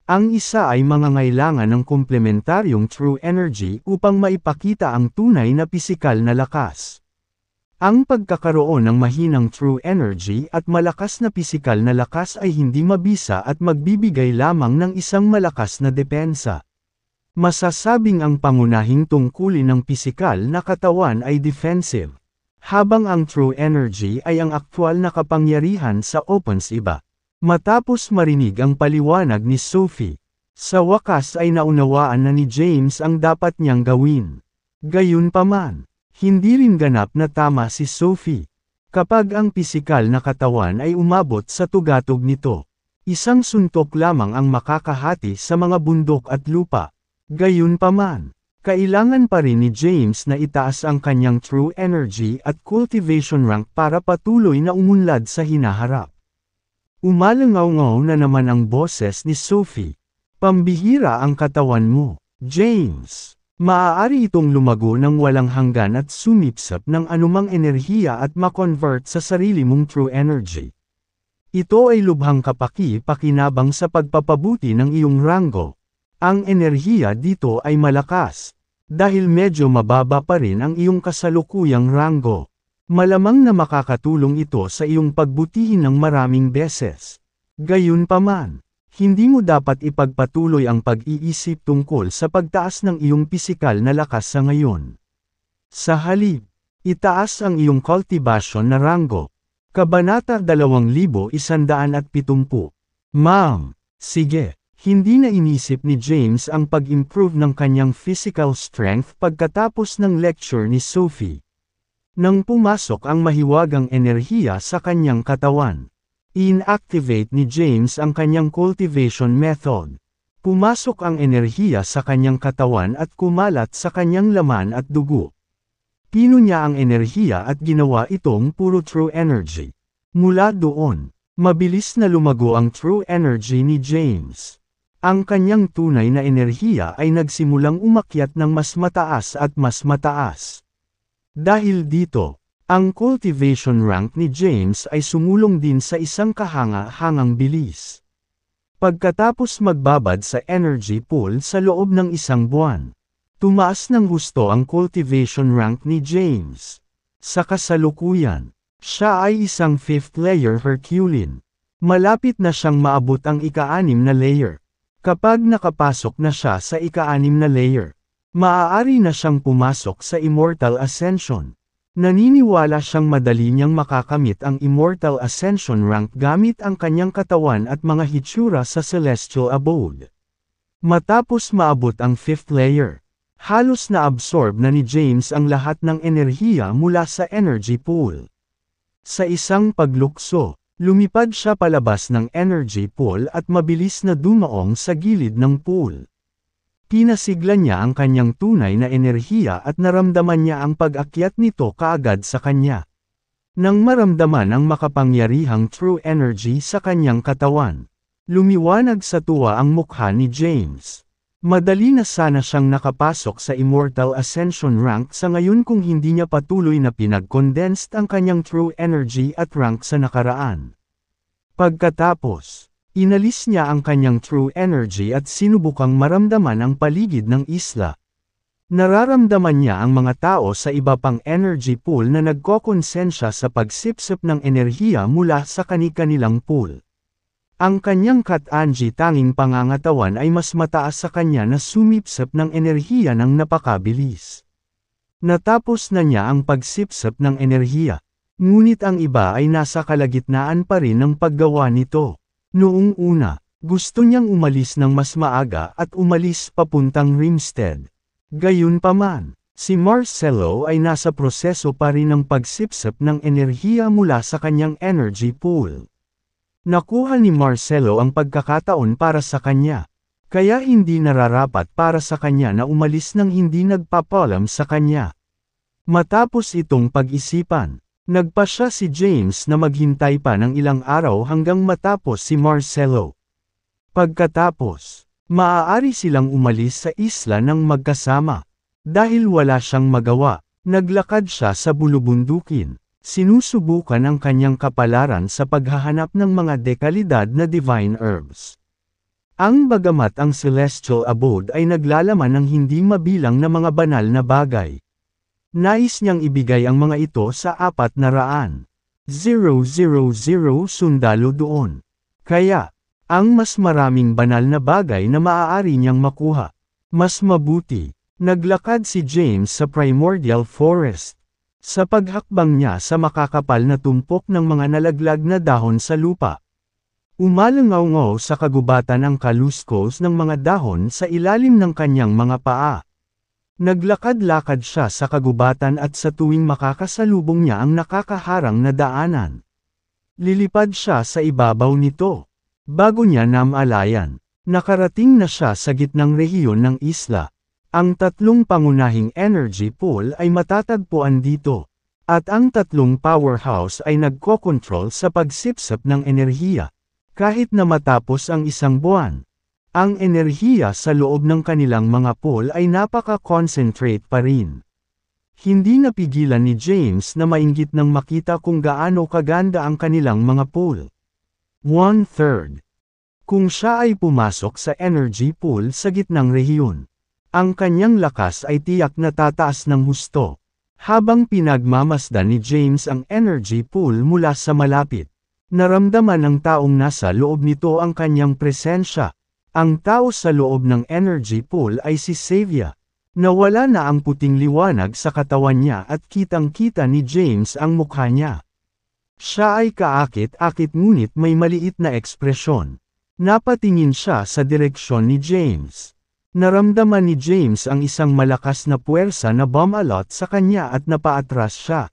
Ang isa ay mangangailangan ng komplementaryong true energy upang maipakita ang tunay na pisikal na lakas. Ang pagkakaroon ng mahinang true energy at malakas na pisikal na lakas ay hindi mabisa at magbibigay lamang ng isang malakas na depensa. Masasabing ang pangunahing tungkulin ng pisikal na katawan ay defensive, habang ang true energy ay ang aktwal na kapangyarihan sa offensive. Matapos marinig ang paliwanag ni Sophie, sa wakas ay naunawaan na ni James ang dapat niyang gawin. Gayunpaman, hindi rin ganap na tama si Sophie. Kapag ang pisikal na katawan ay umabot sa tugatog nito, isang suntok lamang ang makakahati sa mga bundok at lupa. Gayunpaman, kailangan pa rin ni James na itaas ang kanyang true energy at cultivation rank para patuloy na umunlad sa hinaharap. Umalangaw na naman ang boses ni Sophie. Pambihira ang katawan mo, James. Maaari itong lumago ng walang hanggan at sumipsap ng anumang enerhiya at makonvert sa sarili mong true energy. Ito ay lubhang kapaki-pakinabang sa pagpapabuti ng iyong ranggo. Ang enerhiya dito ay malakas, dahil medyo mababa pa rin ang iyong kasalukuyang ranggo. Malamang na makakatulong ito sa iyong pagbutihin ng maraming beses. Gayunpaman, hindi mo dapat ipagpatuloy ang pag-iisip tungkol sa pagtaas ng iyong pisikal na lakas sa ngayon. Sa halip, itaas ang iyong cultivation na ranggo. Kabanata 2170. Ma'am, sige, hindi na inisip ni James ang pag-improve ng kanyang physical strength pagkatapos ng lecture ni Sophie. Nang pumasok ang mahiwagang enerhiya sa kanyang katawan, inactivate ni James ang kanyang cultivation method. Pumasok ang enerhiya sa kanyang katawan at kumalat sa kanyang laman at dugo. Pino niya ang enerhiya at ginawa itong puro true energy. Mula doon, mabilis na lumago ang true energy ni James. Ang kanyang tunay na enerhiya ay nagsimulang umakyat ng mas mataas at mas mataas. Dahil dito, ang cultivation rank ni James ay sumulong din sa isang kahanga-hangang bilis. Pagkatapos magbabad sa energy pool sa loob ng isang buwan, tumaas ng husto ang cultivation rank ni James. Sa kasalukuyan, siya ay isang 5th layer Herculean. Malapit na siyang maabot ang ika-6 na layer. Kapag nakapasok na siya sa ika-6 na layer, maaari na siyang pumasok sa Immortal Ascension. Naniniwala siyang madali niyang makakamit ang Immortal Ascension rank gamit ang kanyang katawan at mga hitsura sa Celestial Abode. Matapos maabot ang 5th layer, halos na-absorb na ni James ang lahat ng enerhiya mula sa energy pool. Sa isang paglukso, lumipad siya palabas ng energy pool at mabilis na dumaong sa gilid ng pool. Pinasigla niya ang kanyang tunay na enerhiya at naramdaman niya ang pag-akyat nito kaagad sa kanya. Nang maramdaman ang makapangyarihang true energy sa kanyang katawan, lumiwanag sa tuwa ang mukha ni James. Madali na sana siyang nakapasok sa Immortal Ascension rank sa ngayon kung hindi niya patuloy na pinag-condensed ang kanyang true energy at rank sa nakaraan. Pagkatapos, inalis niya ang kanyang true energy at sinubukang maramdaman ang paligid ng isla. Nararamdaman niya ang mga tao sa iba pang energy pool na nagkokonsensya sa pagsipsip ng enerhiya mula sa kani-kanilang pool. Ang kanyang Kat-Anji tanging pangangatawan ay mas mataas sa kanya na sumipsip ng enerhiya ng napakabilis. Natapos na niya ang pagsipsip ng enerhiya, ngunit ang iba ay nasa kalagitnaan pa rin ng paggawa nito. Noong una, gusto niyang umalis ng mas maaga at umalis papuntang Rimstead. Gayunpaman, si Marcelo ay nasa proseso pa rin ng pagsipsip ng enerhiya mula sa kanyang energy pool. Nakuha ni Marcelo ang pagkakataon para sa kanya, kaya hindi nararapat para sa kanya na umalis nang hindi nagpapalam sa kanya. Matapos itong pag-isipan, nagpasya si James na maghintay pa ng ilang araw hanggang matapos si Marcelo. Pagkatapos, maaari silang umalis sa isla ng magkasama. Dahil wala siyang magawa, naglakad siya sa bulubundukin. Sinusubukan ang kanyang kapalaran sa paghahanap ng mga dekalidad na divine herbs. Bagamat ang Celestial Abode ay naglalaman ng hindi mabilang na mga banal na bagay. Nais niyang ibigay ang mga ito sa 400,000 sundalo doon. Kaya, ang mas maraming banal na bagay na maaari niyang makuha. Mas mabuti, naglakad si James sa Primordial Forest. Sa paghakbang niya sa makakapal na tumpok ng mga nalaglag na dahon sa lupa. Umalangaw-ngaw sa kagubatan ang kaluskos ng mga dahon sa ilalim ng kanyang mga paa. Naglakad-lakad siya sa kagubatan at sa tuwing makakasalubong niya ang nakakaharang na daanan, lilipad siya sa ibabaw nito. Bago niya namalayan, nakarating na siya sa gitnang rehiyon ng isla. Ang tatlong pangunahing energy pool ay matatagpuan dito, at ang tatlong powerhouse ay nagkokontrol sa pagsipsip ng enerhiya. Kahit na matapos ang isang buwan, ang enerhiya sa loob ng kanilang mga pool ay napaka-concentrate pa rin. Hindi napigilan ni James na mainggit nang makita kung gaano kaganda ang kanilang mga pool. 1/3. Kung siya ay pumasok sa energy pool sa gitnang rehiyon, ang kanyang lakas ay tiyak na tataas ng husto. Habang pinagmamasdan ni James ang energy pool mula sa malapit, naramdaman ng taong nasa loob nito ang kanyang presensya. Ang tao sa loob ng energy pool ay si Xavier. Nawala na ang puting liwanag sa katawan niya at kitang-kita ni James ang mukha niya. Siya ay kaakit-akit ngunit may maliit na ekspresyon. Napatingin siya sa direksyon ni James. Naramdaman ni James ang isang malakas na puwersa na bumalot sa kanya at napaatras siya.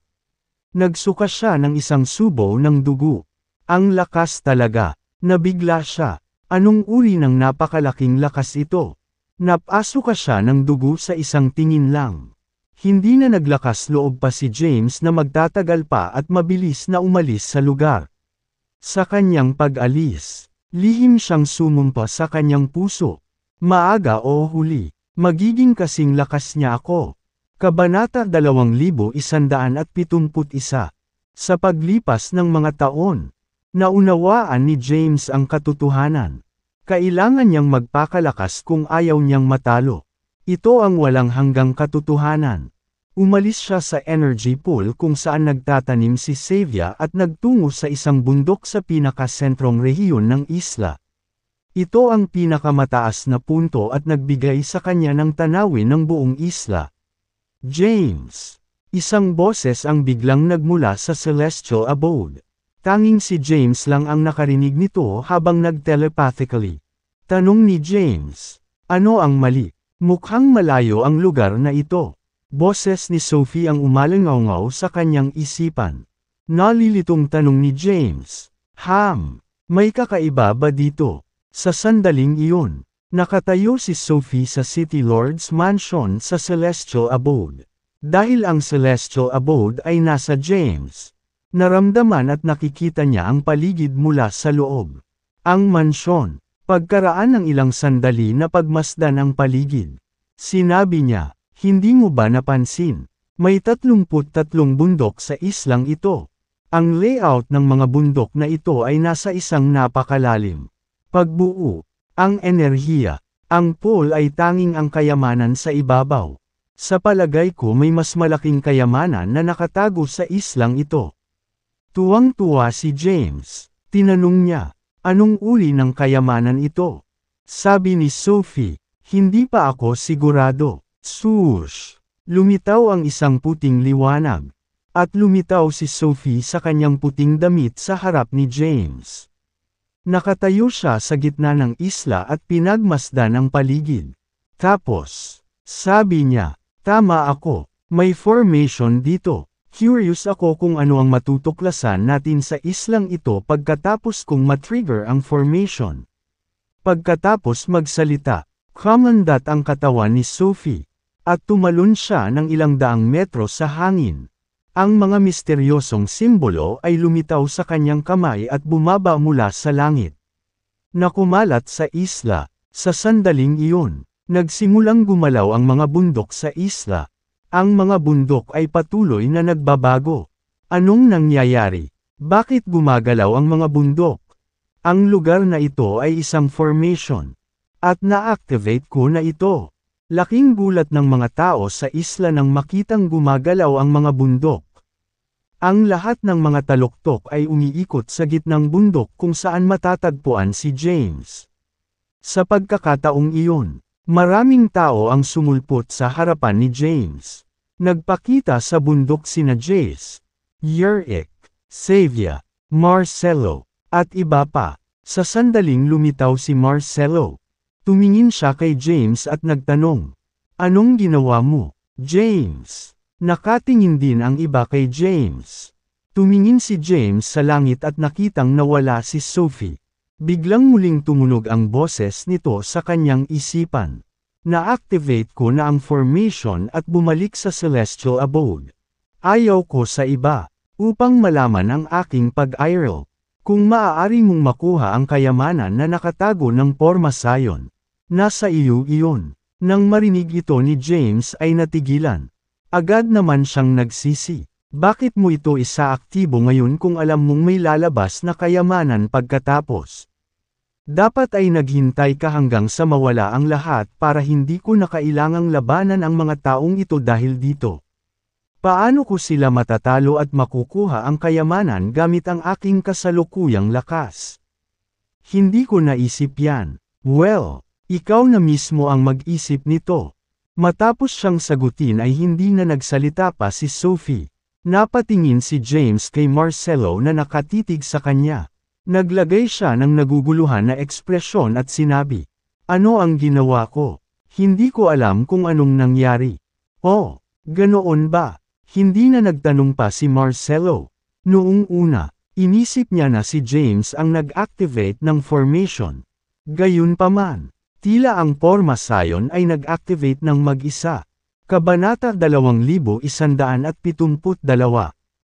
Nagsuka siya ng isang subo ng dugo. Ang lakas talaga. Nabigla siya. Anong uri ng napakalaking lakas ito? Napasuka siya ng dugo sa isang tingin lang. Hindi na naglakas loob pa si James na magtatagal pa at mabilis na umalis sa lugar. Sa kanyang pag-alis, lihim siyang sumumpa sa kanyang puso. Maaga o huli, magiging kasing lakas niya ako. Kabanata 2171. Sa paglipas ng mga taon, naunawaan ni James ang katotohanan. Kailangan niyang magpakalakas kung ayaw niyang matalo. Ito ang walang hanggang katotohanan. Umalis siya sa energy pool kung saan nagtatanim si Xavier at nagtungo sa isang bundok sa pinakasentrong rehiyon ng isla. Ito ang pinakamataas na punto at nagbigay sa kanya ng tanawin ng buong isla. James. Isang boses ang biglang nagmula sa celestial abode. Tanging si James lang ang nakarinig nito habang nag-telepathically. Tanong ni James, ano ang mali? Mukhang malayo ang lugar na ito. Boses ni Sophie ang umalangaw sa kanyang isipan. Nalilitong tanong ni James, may kakaiba ba dito? Sa sandaling iyon, nakatayo si Sophie sa City Lord's Mansion sa Celestial Abode. Dahil ang Celestial Abode ay nasa James, naramdaman at nakikita niya ang paligid mula sa loob. Ang mansyon, pagkaraan ng ilang sandali na pagmasdan ang paligid. Sinabi niya, hindi mo ba napansin? May 33 bundok sa islang ito. Ang layout ng mga bundok na ito ay nasa isang napakalalim. Pagbuo, ang enerhiya, ang pool ay tanging ang kayamanan sa ibabaw. Sa palagay ko may mas malaking kayamanan na nakatago sa islang ito. Tuwang-tuwa si James. Tinanong niya, anong uri ng kayamanan ito? Sabi ni Sophie, hindi pa ako sigurado. Swoosh! Lumitaw ang isang puting liwanag. At lumitaw si Sophie sa kanyang puting damit sa harap ni James. Nakatayo siya sa gitna ng isla at pinagmasdan ang paligid. Tapos, sabi niya, tama ako, may formation dito. Curious ako kung ano ang matutuklasan natin sa islang ito pagkatapos kong matrigger ang formation. Pagkatapos magsalita, kumandat ang katawan ni Sophie. At tumalon siya ng ilang daang metro sa hangin. Ang mga misteryosong simbolo ay lumitaw sa kanyang kamay at bumaba mula sa langit. Nakumalat sa isla. Sa sandaling iyon, nagsimulang gumalaw ang mga bundok sa isla. Ang mga bundok ay patuloy na nagbabago. Anong nangyayari? Bakit gumagalaw ang mga bundok? Ang lugar na ito ay isang formation. At na-activate ko na ito. Laking gulat ng mga tao sa isla nang makitang gumagalaw ang mga bundok. Ang lahat ng mga taluktok ay umiikot sa gitnang bundok kung saan matatagpuan si James. Sa pagkakataong iyon, maraming tao ang sumulpot sa harapan ni James. Nagpakita sa bundok sina Jace, Yerick, Xavier, Marcelo, at iba pa. Sa sandaling lumitaw si Marcelo. Tumingin siya kay James at nagtanong, anong ginawa mo, James? Nakatingin din ang iba kay James. Tumingin si James sa langit at nakitang nawala si Sophie. Biglang muling tumunog ang boses nito sa kanyang isipan. Na-activate ko na ang formation at bumalik sa Celestial Abode. Ayaw ko sa iba, upang malaman ang aking pag-aral. Kung maaari mong makuha ang kayamanan na nakatago ng porma sayon, nasa iyo iyon. Nang marinig ito ni James ay natigilan. Agad naman siyang nagsisi. Bakit mo ito isaaktibo ngayon kung alam mong may lalabas na kayamanan pagkatapos? Dapat ay naghintay ka hanggang sa mawala ang lahat para hindi ko na kailangang labanan ang mga taong ito dahil dito. Paano ko sila matatalo at makukuha ang kayamanan gamit ang aking kasalukuyang lakas? Hindi ko naisip yan. Well, ikaw na mismo ang mag-isip nito. Matapos siyang sagutin ay hindi na nagsalita pa si Sophie. Napatingin si James kay Marcelo na nakatitig sa kanya. Naglagay siya ng naguguluhan na ekspresyon at sinabi, ano ang ginawa ko? Hindi ko alam kung anong nangyari. Oh, ganoon ba? Hindi na nagtanong pa si Marcelo. Noong una, inisip niya na si James ang nag-activate ng formation. Gayunpaman, tila ang Porma Sion ay nag-activate ng mag-isa. Kabanata 2172.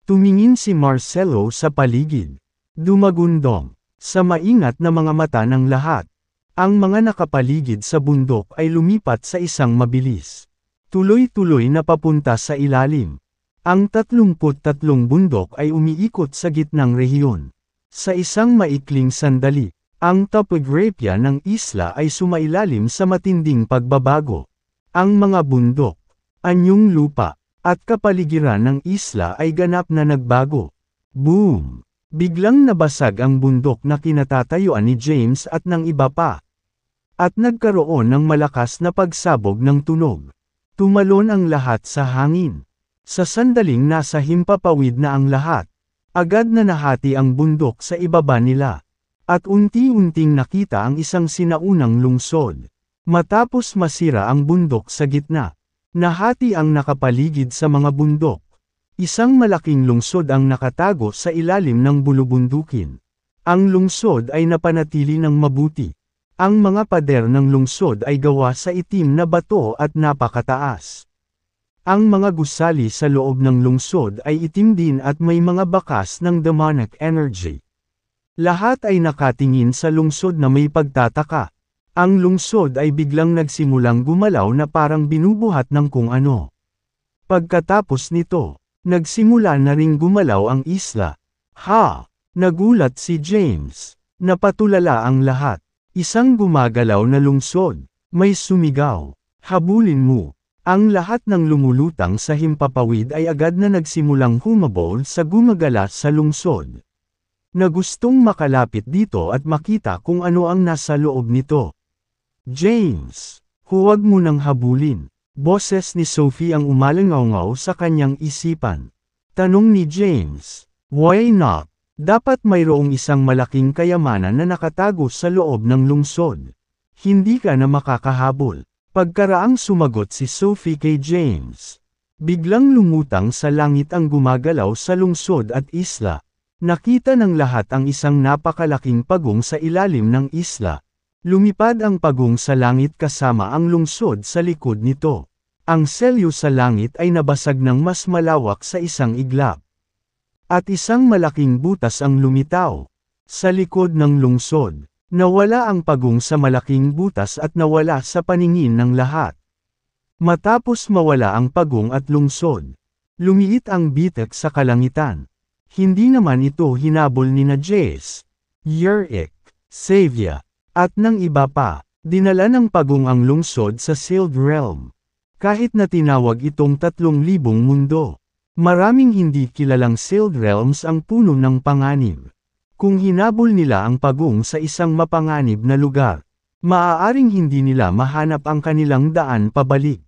Tumingin si Marcelo sa paligid. Dumagundong. Sa maingat na mga mata ng lahat. Ang mga nakapaligid sa bundok ay lumipat sa isang mabilis. Tuloy-tuloy na papunta sa ilalim. Ang 33 bundok ay umiikot sa gitnang rehiyon. Sa isang maikling sandali, ang topography ng isla ay sumailalim sa matinding pagbabago. Ang mga bundok, anyong lupa, at kapaligiran ng isla ay ganap na nagbago. Boom! Biglang nabasag ang bundok na kinatatayuan ni James at ng iba pa. At nagkaroon ng malakas na pagsabog ng tunog. Tumalon ang lahat sa hangin. Sa sandaling nasa himpapawid na ang lahat, agad na nahati ang bundok sa ibaba nila. At unti-unting nakita ang isang sinaunang lungsod. Matapos masira ang bundok sa gitna, nahati ang nakapaligid sa mga bundok. Isang malaking lungsod ang nakatago sa ilalim ng bulubundukin. Ang lungsod ay napanatili ng mabuti. Ang mga pader ng lungsod ay gawa sa itim na bato at napakataas. Ang mga gusali sa loob ng lungsod ay itim din at may mga bakas ng demonic energy. Lahat ay nakatingin sa lungsod na may pagtataka. Ang lungsod ay biglang nagsimulang gumalaw na parang binubuhat ng kung ano. Pagkatapos nito, nagsimula na ring gumalaw ang isla. Ha! Nagulat si James. Napatulala ang lahat. Isang gumagalaw na lungsod. May sumigaw. Habulin mo. Ang lahat ng lumulutang sa himpapawid ay agad na nagsimulang humabol sa gumagala sa lungsod. Na gustong makalapit dito at makita kung ano ang nasa loob nito. James! Huwag mo nang habulin. Boses ni Sophie ang umalangaw sa kanyang isipan. Tanong ni James, why not? Dapat mayroong isang malaking kayamanan na nakatago sa loob ng lungsod. Hindi ka na makakahabol. Pagkaraang sumagot si Sophie kay James. Biglang lumutang sa langit ang gumagalaw sa lungsod at isla. Nakita ng lahat ang isang napakalaking pagong sa ilalim ng isla. Lumipad ang pagong sa langit kasama ang lungsod sa likod nito. Ang selyo sa langit ay nabasag ng mas malawak sa isang iglap. At isang malaking butas ang lumitaw. Sa likod ng lungsod, nawala ang pagong sa malaking butas at nawala sa paningin ng lahat. Matapos mawala ang pagong at lungsod, lumiit ang bitak sa kalangitan. Hindi naman ito hinabol ni na Jace, Yurik, Savia, at ng iba pa. Dinala ng pagong ang lungsod sa Sealed Realm. Kahit na tinawag itong 3,000 mundo. Maraming hindi kilalang Sealed Realms ang puno ng panganib. Kung hinabol nila ang pagong sa isang mapanganib na lugar, maaaring hindi nila mahanap ang kanilang daan pabalik.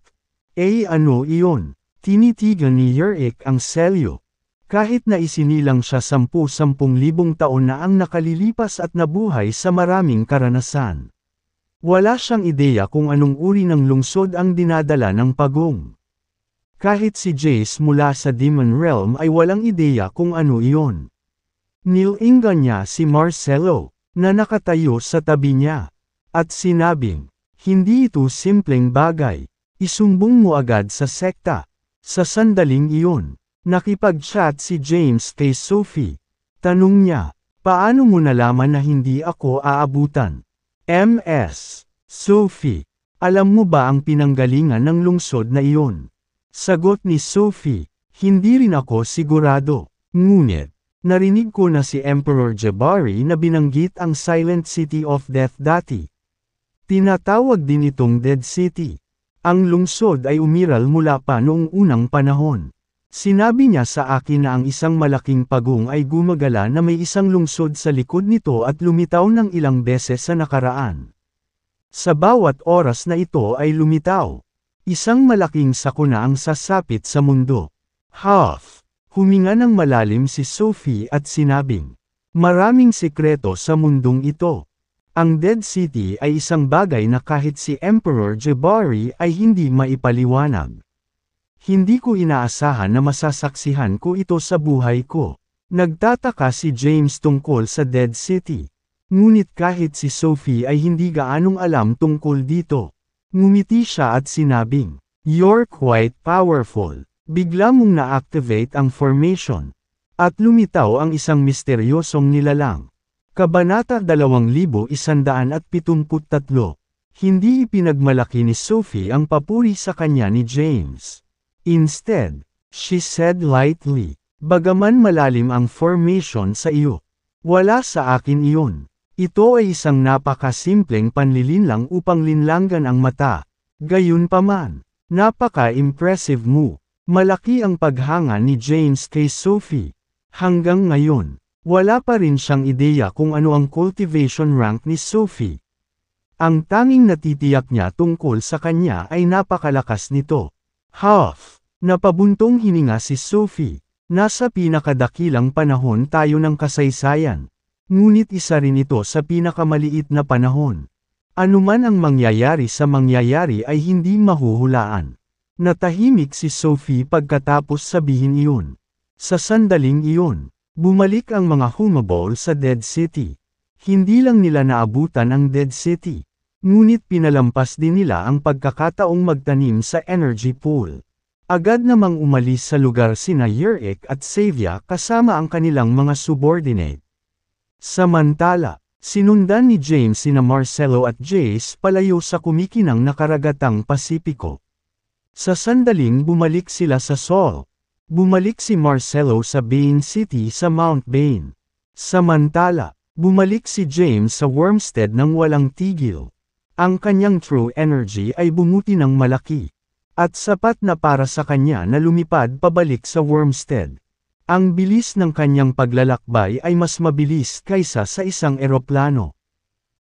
Ano iyon? Tinitigan ni Yurik ang selyo. Kahit na isinilang siya 10,000 taon na ang nakalilipas at nabuhay sa maraming karanasan. Wala siyang ideya kung anong uri ng lungsod ang dinadala ng pagong. Kahit si Jace mula sa Demon Realm ay walang ideya kung ano iyon. Nilingan niya si Marcelo, na nakatayo sa tabi niya, at sinabing, hindi ito simpleng bagay, isumbong mo agad sa sekta. Sa sandaling iyon, nakipag-chat si James kay Sophie. Tanong niya, paano mo nalaman na hindi ako aabutan? Ms. Sophie, alam mo ba ang pinanggalingan ng lungsod na iyon? Sagot ni Sophie, hindi rin ako sigurado. Ngunit, narinig ko na si Emperor Jabari na binanggit ang Silent City of Death dati. Tinatawag din itong Dead City. Ang lungsod ay umiral mula pa noong unang panahon. Sinabi niya sa akin na ang isang malaking pagong ay gumagala na may isang lungsod sa likod nito at lumitaw ng ilang beses sa nakaraan. Sa bawat oras na ito ay lumitaw. Isang malaking sakuna ang sasapit sa mundo. Huff! Huminga ng malalim si Sophie at sinabing, maraming sikreto sa mundong ito. Ang Dead City ay isang bagay na kahit si Emperor Jabari ay hindi maipaliwanag. Hindi ko inaasahan na masasaksihan ko ito sa buhay ko. Nagtataka si James tungkol sa Dead City. Ngunit kahit si Sophie ay hindi gaanong alam tungkol dito. Ngumiti siya at sinabing, "You're quite powerful." Bigla mong na-activate ang formation. At lumitaw ang isang misteryosong nilalang. Kabanata 2173. Hindi ipinagmalaki ni Sophie ang papuri sa kanya ni James. Instead, she said lightly, "Bagaman malalim ang formation sa iyo, wala sa akin iyon. Ito ay isang napakasimpleng panlilinlang upang linlangan ang mata. Gayunpaman, napaka-impressive mo." Malaki ang paghanga ni James kay Sophie. Hanggang ngayon, wala pa rin siyang ideya kung ano ang cultivation rank ni Sophie. Ang tanging natitiyak niya tungkol sa kanya ay napakalakas nito. Huff! Napabuntong hininga si Sophie. Nasa pinakadakilang panahon tayo ng kasaysayan. Ngunit isa rin ito sa pinakamaliit na panahon. Anuman ang mangyayari sa mangyayari ay hindi mahuhulaan. Natahimik si Sophie pagkatapos sabihin iyon. Sa sandaling iyon, bumalik ang mga humabol sa Dead City. Hindi lang nila naabutan ang Dead City, ngunit pinalampas din nila ang pagkakataong magtanim sa energy pool. Agad namang umalis sa lugar sina Yurik at Xavier kasama ang kanilang mga subordinate. Samantala, sinundan ni James sina Marcelo at Jace palayo sa kumikinang na karagatang Pasipiko. Sa sandaling bumalik sila sa Seoul. Bumalik si Marcelo sa Bain City sa Mount Bain. Samantala, bumalik si James sa Wormstead nang walang tigil. Ang kanyang true energy ay bumuti ng malaki. At sapat na para sa kanya na lumipad pabalik sa Wormstead. Ang bilis ng kanyang paglalakbay ay mas mabilis kaysa sa isang eroplano.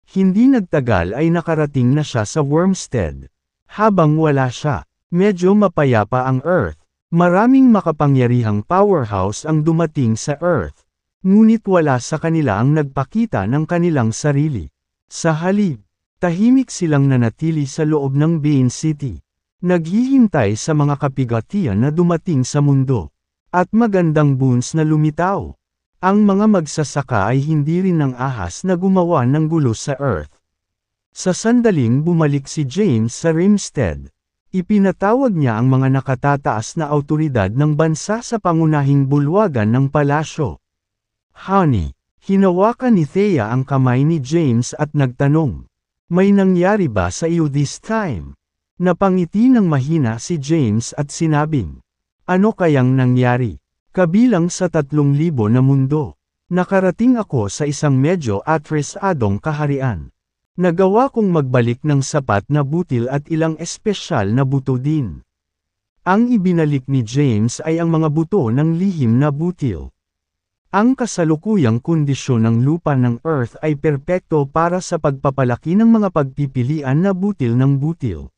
Hindi nagtagal ay nakarating na siya sa Wormstead. Habang wala siya, medyo mapayapa ang Earth. Maraming makapangyarihang powerhouse ang dumating sa Earth. Ngunit wala sa kanila ang nagpakita ng kanilang sarili. Sa halip, tahimik silang nanatili sa loob ng Bain City. Naghihintay sa mga kapigatian na dumating sa mundo. At magandang boons na lumitaw. Ang mga magsasaka ay hindi rin ng ahas na gumawa ng gulo sa Earth. Sa sandaling bumalik si James sa Rimstead. Ipinatawag niya ang mga nakatataas na awtoridad ng bansa sa pangunahing bulwagan ng palasyo. "Honey," hinawakan ni Thea ang kamay ni James at nagtanong, "May nangyari ba sa iyo this time?" Napangiti ng mahina si James at sinabing, "Ano kayang nangyari? Kabilang sa 3,000 na mundo. Nakarating ako sa isang medyo atresadong kaharian. Nagawa kong magbalik ng sapat na butil at ilang espesyal na buto din." Ang ibinalik ni James ay ang mga buto ng lihim na butil. Ang kasalukuyang kondisyon ng lupa ng Earth ay perpekto para sa pagpapalaki ng mga pagpipilian na butil ng butil.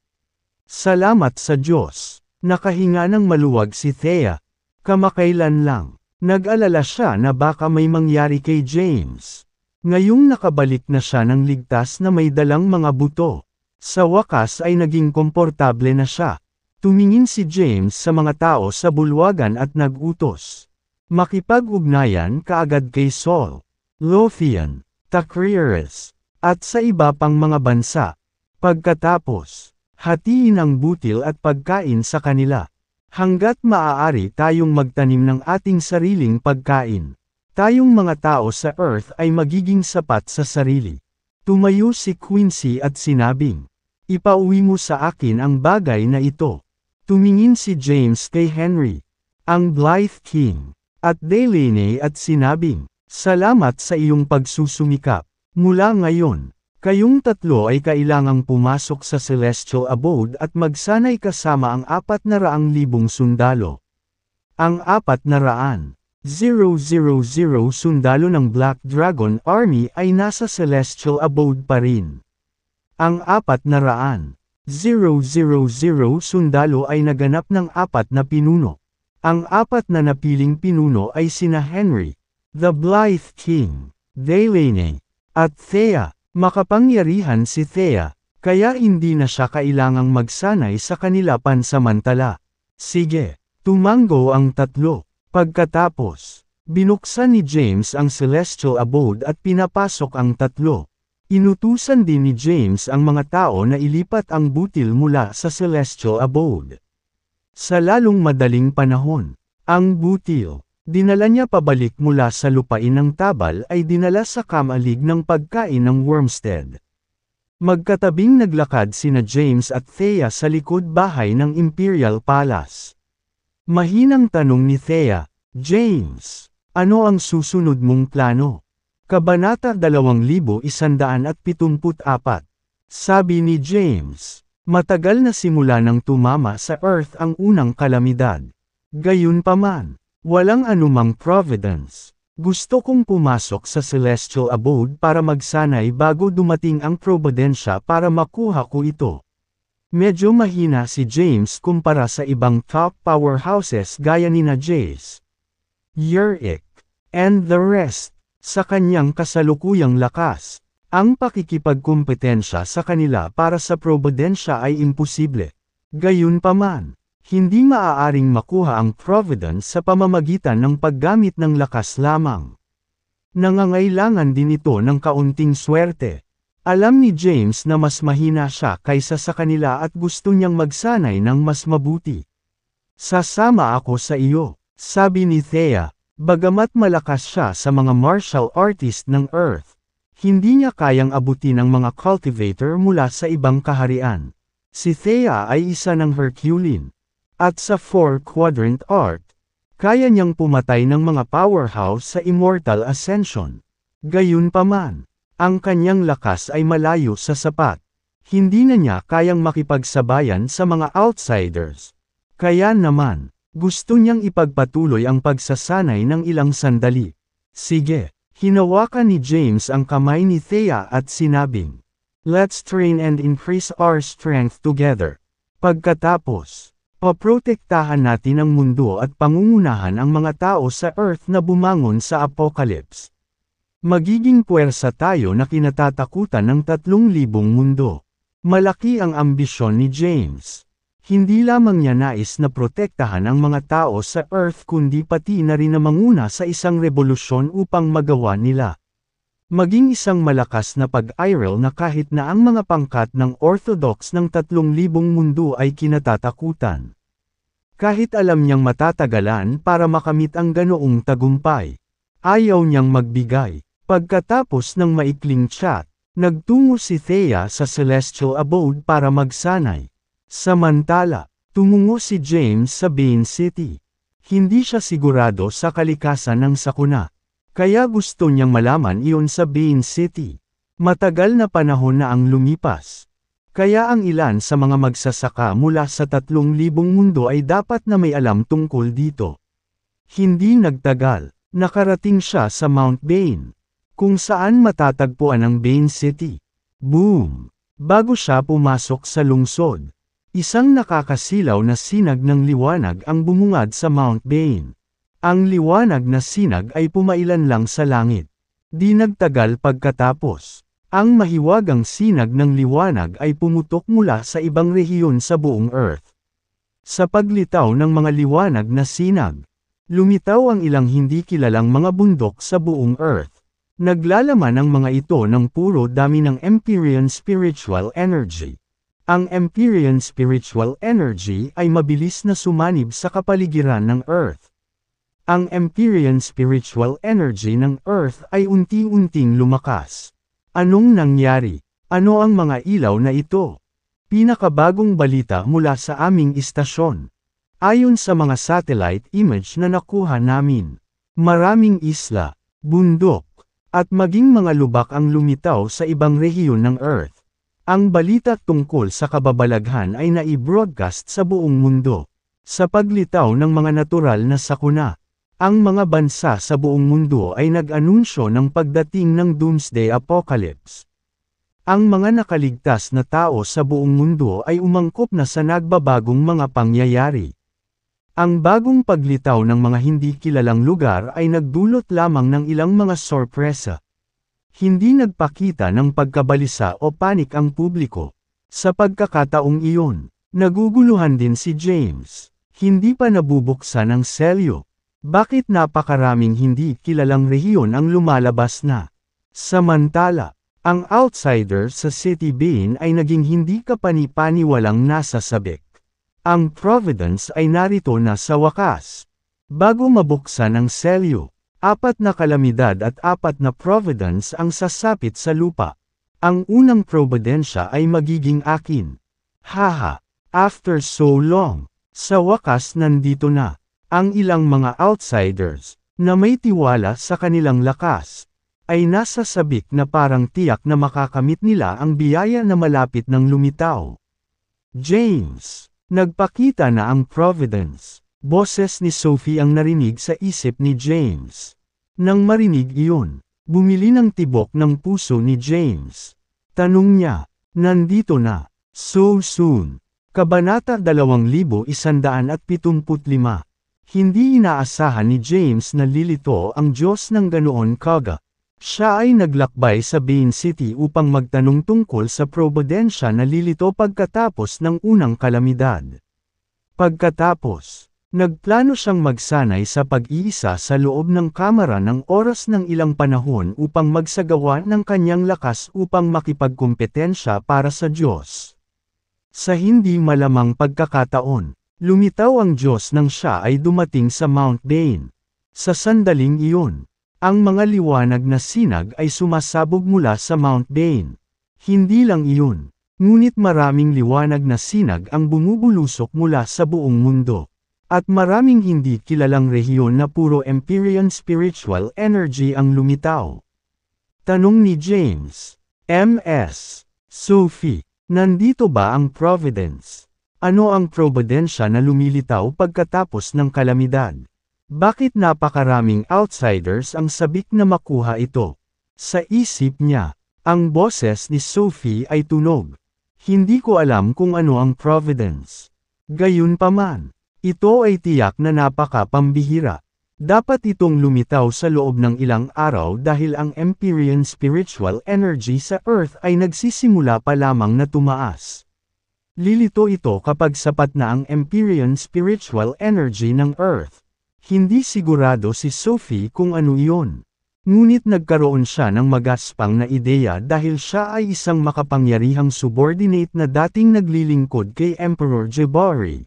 Salamat sa Diyos. Nakahinga ng maluwag si Thea. Kamakailan lang, nag-alala siya na baka may mangyari kay James. Ngayong nakabalik na siya ng ligtas na may dalang mga buto. Sa wakas ay naging komportable na siya. Tumingin si James sa mga tao sa bulwagan at nag-utos. Makipag-ugnayan kaagad kay Seoul, Lothian, Tacriers, at sa iba pang mga bansa. Pagkatapos, hatiin ang butil at pagkain sa kanila. Hanggat maaari tayong magtanim ng ating sariling pagkain. Tayong mga tao sa Earth ay magiging sapat sa sarili. Tumayo si Quincy at sinabing, "Ipauwi mo sa akin ang bagay na ito." Tumingin si James kay Henry, ang Blythe King, at Delaney at sinabing, "Salamat sa iyong pagsusumikap. Mula ngayon, kayong tatlo ay kailangang pumasok sa Celestial Abode at magsanay kasama ang 400,000 sundalo." Ang 400,000 sundalo ng Black Dragon Army ay nasa Celestial Abode pa rin. Ang 400,000 sundalo ay naganap ng 4 na pinuno. Ang 4 na napiling pinuno ay sina Henry, the Blythe King, Delaney, at Thea. Makapangyarihan si Thea, kaya hindi na siya kailangang magsanay sa kanila pansamantala. Sige, tumango ang tatlo. Pagkatapos, Binuksan ni James ang celestial abode at pinapasok ang tatlo. Inutusan din ni James ang mga tao na ilipat ang butil mula sa celestial abode. Sa lalong madaling panahon, ang butil, dinala niya pabalik mula sa lupain ng Tabal ay dinala sa kamalig ng pagkain ng Wormstead. Magkatabing naglakad sina James at Thea sa likod bahay ng Imperial Palace. Mahinang tanong ni Thea, "James, ano ang susunod mong plano?" Kabanata 2174. Sabi ni James, matagal na simula nang tumama sa Earth ang unang kalamidad. Gayunpaman, walang anumang providence. Gusto kong pumasok sa celestial abode para magsanay bago dumating ang probidensya para makuha ko ito. Medyo mahina si James kumpara sa ibang top powerhouses gaya nina Jace, Yurick, and the rest. Sa kanyang kasalukuyang lakas, ang pakikipagkumpetensya sa kanila para sa probidensya ay imposible. Gayunpaman, hindi maaaring makuha ang providence sa pamamagitan ng paggamit ng lakas lamang. Nangangailangan din ito ng kaunting swerte. Alam ni James na mas mahina siya kaysa sa kanila at gusto niyang magsanay ng mas mabuti. "Sasama ako sa iyo," sabi ni Thea. Bagamat malakas siya sa mga martial artist ng Earth, hindi niya kayang abutin ang mga cultivator mula sa ibang kaharian. Si Thea ay isa ng Herculean. At sa four-quadrant art, kaya niyang pumatay ng mga powerhouse sa Immortal Ascension. Gayunpaman, ang kanyang lakas ay malayo sa sapat. Hindi na niya kayang makipagsabayan sa mga outsiders. Kaya naman, gusto niyang ipagpatuloy ang pagsasanay ng ilang sandali. "Sige." Hinawakan ni James ang kamay ni Thea at sinabing, "Let's train and increase our strength together." Pagkatapos, paprotektahan natin ang mundo at pangungunahan ang mga tao sa Earth na bumangon sa Apocalypse. Magiging puwersa tayo na kinatatakutan ng 3,000 mundo. Malaki ang ambisyon ni James. Hindi lamang niya nais na protektahan ang mga tao sa Earth kundi pati na rin na manguna sa isang revolusyon upang magawa nila. Maging isang malakas na pag-iral na kahit na ang mga pangkat ng Orthodox ng 3,000 mundo ay kinatatakutan. Kahit alam niyang matatagalan para makamit ang ganoong tagumpay, ayaw niyang magbigay. Pagkatapos ng maikling chat, nagtungo si Thea sa Celestial Abode para magsanay. Samantala, tumungo si James sa Bane City. Hindi siya sigurado sa kalikasan ng sakuna. Kaya gusto niyang malaman iyon sa Bane City. Matagal na panahon na ang lumipas. Kaya ang ilan sa mga magsasaka mula sa 3,000 mundo ay dapat na may alam tungkol dito. Hindi nagtagal, nakarating siya sa Mount Bane, kung saan matatagpuan ang Bane City. Boom! Bago siya pumasok sa lungsod, isang nakakasilaw na sinag ng liwanag ang bumungad sa Mount Bane. Ang liwanag na sinag ay pumailan lang sa langit. Di nagtagal pagkatapos, ang mahiwagang sinag ng liwanag ay pumutok mula sa ibang rehiyon sa buong Earth. Sa paglitaw ng mga liwanag na sinag, lumitaw ang ilang hindi kilalang mga bundok sa buong Earth. Naglalaman ang mga ito ng puro dami ng Empyrean Spiritual Energy. Ang Empyrean Spiritual Energy ay mabilis na sumanib sa kapaligiran ng Earth. Ang Empyrean Spiritual Energy ng Earth ay unti-unting lumakas. Anong nangyari? Ano ang mga ilaw na ito? Pinakabagong balita mula sa aming istasyon. Ayon sa mga satellite image na nakuha namin, maraming isla, bundok, at maging mga lubak ang lumitaw sa ibang rehiyon ng Earth. Ang balita tungkol sa kababalaghan ay nai-broadcast sa buong mundo. Sa paglitaw ng mga natural na sakuna, ang mga bansa sa buong mundo ay nag-anunsyo ng pagdating ng Doomsday Apocalypse. Ang mga nakaligtas na tao sa buong mundo ay umangkop na sa nagbabagong mga pangyayari. Ang bagong paglitaw ng mga hindi kilalang lugar ay nagdulot lamang ng ilang mga sorpresa. Hindi nagpakita ng pagkabalisa o panik ang publiko. Sa pagkakataong iyon, naguguluhan din si James. Hindi pa nabubuksan ang selyo. Bakit napakaraming hindi kilalang rehiyon ang lumalabas na? Samantala, ang outsider sa City Bean ay naging hindi kapani-paniwalang nasa sabik. Ang Providence ay narito na sa wakas. Bago mabuksan ang selyo, 4 na kalamidad at 4 na Providence ang sasapit sa lupa. Ang unang Providensya ay magiging akin. Haha, after so long, sa wakas nandito na. Ang ilang mga outsiders, na may tiwala sa kanilang lakas, ay nasa sabik na parang tiyak na makakamit nila ang biyaya na malapit ng lumitaw. James, nagpakita na ang Providence. Boses ni Sophie ang narinig sa isip ni James. Nang marinig iyon, bumili ng tibok ng puso ni James. Tanong niya, nandito na, so soon. Kabanata 2175. Hindi inaasahan ni James na lilito ang Diyos ng ganoon kaga. Siya ay naglakbay sa Bean City upang magtanong tungkol sa Providensya na lilito pagkatapos ng unang kalamidad. Pagkatapos, nagplano siyang magsanay sa pag-iisa sa loob ng kamara ng oras ng ilang panahon upang magsagawa ng kanyang lakas upang makipagkumpetensya para sa Diyos. Sa hindi malamang pagkakataon, lumitaw ang Diyos nang siya ay dumating sa Mount Bain. Sa sandaling iyon, ang mga liwanag na sinag ay sumasabog mula sa Mount Bain. Hindi lang iyon, ngunit maraming liwanag na sinag ang bumubulusok mula sa buong mundo. At maraming hindi kilalang rehiyon na puro Empyrean spiritual energy ang lumitaw. Tanong ni James, Ms. Sophie, nandito ba ang Providence? Ano ang Providensya na lumilitaw pagkatapos ng kalamidad? Bakit napakaraming outsiders ang sabik na makuha ito? Sa isip niya, ang boses ni Sophie ay tunog. Hindi ko alam kung ano ang Providence. Gayunpaman, ito ay tiyak na napaka-pambihira. Dapat itong lumitaw sa loob ng ilang araw dahil ang Empyrean spiritual energy sa Earth ay nagsisimula pa lamang na tumaas. Lilito ito kapag sapat na ang Empyrean spiritual energy ng Earth. Hindi sigurado si Sophie kung ano iyon. Ngunit nagkaroon siya ng magaspang na ideya dahil siya ay isang makapangyarihang subordinate na dating naglilingkod kay Emperor Jabari.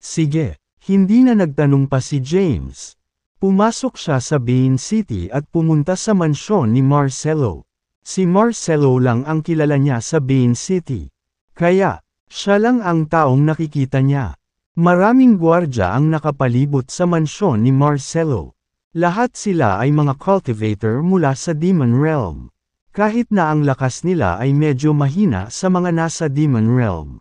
Sige, hindi na nagtanong pa si James. Pumasok siya sa Bain City at pumunta sa mansyon ni Marcelo. Si Marcelo lang ang kilala niya sa Bain City. Kaya, siya lang ang taong nakikita niya. Maraming gwardya ang nakapalibot sa mansyon ni Marcelo. Lahat sila ay mga cultivator mula sa Demon Realm. Kahit na ang lakas nila ay medyo mahina sa mga nasa Demon Realm.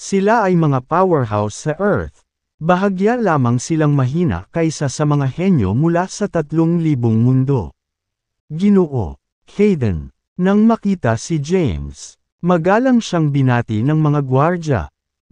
Sila ay mga powerhouse sa Earth. Bahagya lamang silang mahina kaysa sa mga henyo mula sa 3,000 mundo. Ginoo, Hayden, nang makita si James, magalang siyang binati ng mga gwardya.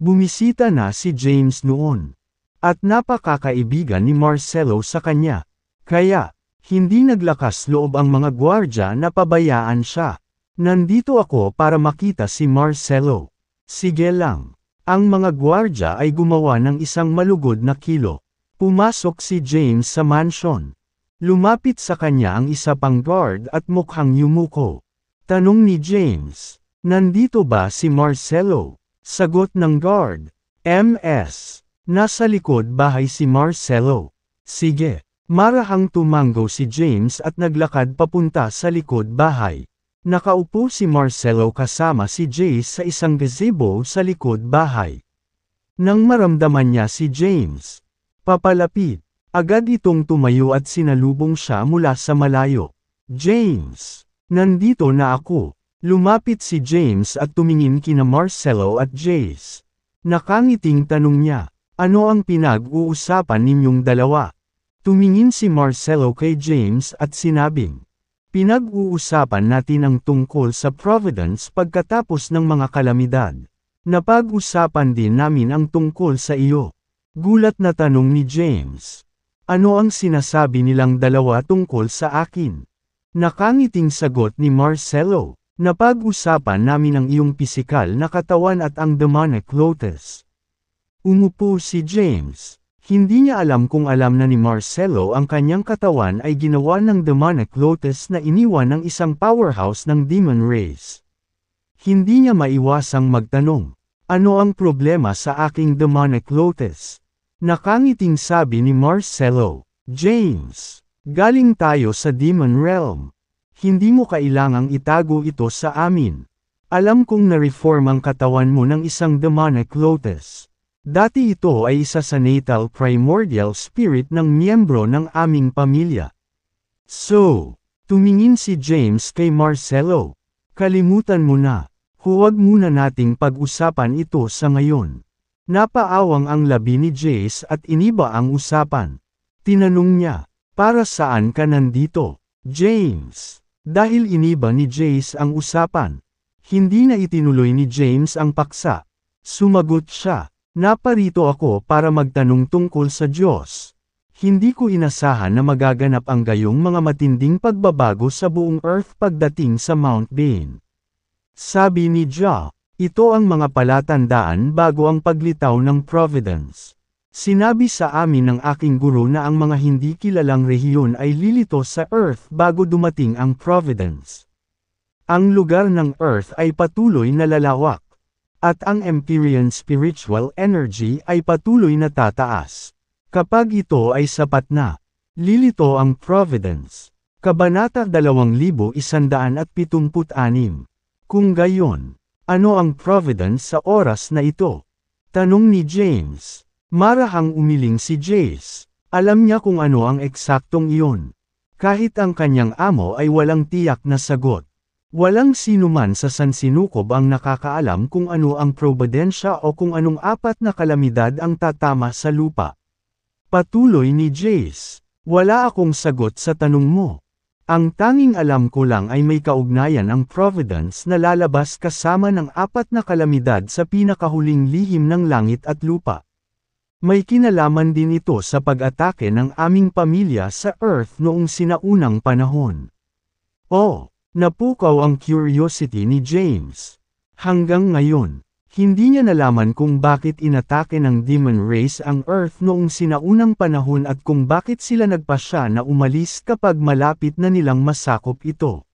Bumisita na si James noon. At napakakaibigan ni Marcelo sa kanya. Kaya, hindi naglakas loob ang mga gwardya na pabayaan siya. Nandito ako para makita si Marcelo. Sige lang. Ang mga gwardya ay gumawa ng isang malugod na kilo. Pumasok si James sa mansion. Lumapit sa kanya ang isa pang guard at mukhang yumuko. Tanong ni James, nandito ba si Marcelo? Sagot ng guard, Ms. Nasa likod bahay si Marcelo. Sige, marahang tumango si James at naglakad papunta sa likod bahay. Nakaupo si Marcelo kasama si Jace sa isang gazebo sa likod bahay. Nang maramdaman niya si James, papalapit, agad itong tumayo at sinalubong siya mula sa malayo. James, nandito na ako. Lumapit si James at tumingin kina Marcelo at Jace. Nakangiting tanong niya, ano ang pinag-uusapan ninyong dalawa? Tumingin si Marcelo kay James at sinabing, pinag-uusapan natin ang tungkol sa Providence pagkatapos ng mga kalamidad. Napag-usapan din namin ang tungkol sa iyo. Gulat na tanong ni James. Ano ang sinasabi nilang dalawa tungkol sa akin? Nakangiting sagot ni Marcelo. Napag-usapan namin ang iyong pisikal na katawan at ang demonic lotus. Umupo si James. Hindi niya alam kung alam na ni Marcelo ang kanyang katawan ay ginawa ng demonic lotus na iniwan ng isang powerhouse ng demon race. Hindi niya maiwasang magtanong, ano ang problema sa aking demonic lotus? Nakangiting sabi ni Marcelo, James, galing tayo sa demon realm. Hindi mo kailangang itago ito sa amin. Alam kong na-reform ang katawan mo ng isang demonic lotus. Dati ito ay isa sa natal primordial spirit ng miyembro ng aming pamilya. So, tumingin si James kay Marcelo. Kalimutan mo na. Huwag muna nating pag-usapan ito sa ngayon. Napaawang ang labi ni Jace at iniba ang usapan. Tinanong niya, para saan ka nandito, James? Dahil iniba ni Jace ang usapan. Hindi na itinuloy ni James ang paksa. Sumagot siya. Naparito ako para magtanong tungkol sa Diyos. Hindi ko inasahan na magaganap ang gayong mga matinding pagbabago sa buong Earth pagdating sa Mount Bane. Sabi ni Ja, ito ang mga palatandaan bago ang paglitaw ng Providence. Sinabi sa amin ng aking guro na ang mga hindi kilalang rehiyon ay lilito sa Earth bago dumating ang Providence. Ang lugar ng Earth ay patuloy na lalawak. At ang Empyrean spiritual energy ay patuloy na tataas. Kapag ito ay sapat na, lilito ang Providence. Kabanata 2176. Kung gayon, ano ang Providence sa oras na ito? Tanong ni James. Marahang umiling si Jace. Alam niya kung ano ang eksaktong iyon. Kahit ang kanyang amo ay walang tiyak na sagot. Walang sinuman sa sansinukob ang nakakaalam kung ano ang probidensya o kung anong apat na kalamidad ang tatama sa lupa. Patuloy ni Jace. Wala akong sagot sa tanong mo. Ang tanging alam ko lang ay may kaugnayan ang Providence na lalabas kasama ng apat na kalamidad sa pinakahuling lihim ng langit at lupa. May kinalaman din ito sa pag-atake ng aming pamilya sa Earth noong sinaunang panahon. Oh! Napukaw ang curiosity ni James. Hanggang ngayon, hindi niya nalaman kung bakit inatake ng demon race ang Earth noong sinaunang panahon at kung bakit sila nagpasya na umalis kapag malapit na nilang masakop ito.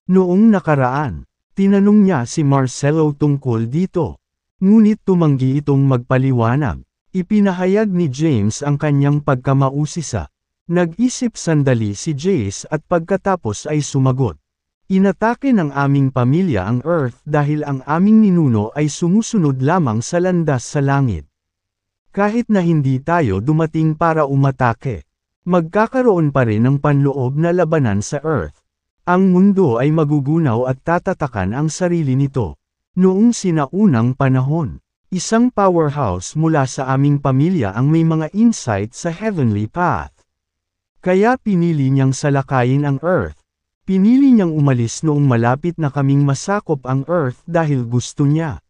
Noong nakaraan, tinanong niya si Marcelo tungkol dito. Ngunit tumanggi itong magpaliwanag. Ipinahayag ni James ang kanyang pagkamausisa. Nag-isip sandali si Jace at pagkatapos ay sumagot. Inatake ng aming pamilya ang Earth dahil ang aming ninuno ay sumusunod lamang sa landas sa langit. Kahit na hindi tayo dumating para umatake, magkakaroon pa rin ng panloob na labanan sa Earth. Ang mundo ay magugunaw at tatatakan ang sarili nito. Noong sinaunang panahon, isang powerhouse mula sa aming pamilya ang may mga insight sa heavenly path. Kaya pinili niyang salakayin ang Earth. Pinili niyang umalis noong malapit na kaming masakop ang Earth dahil gusto niya.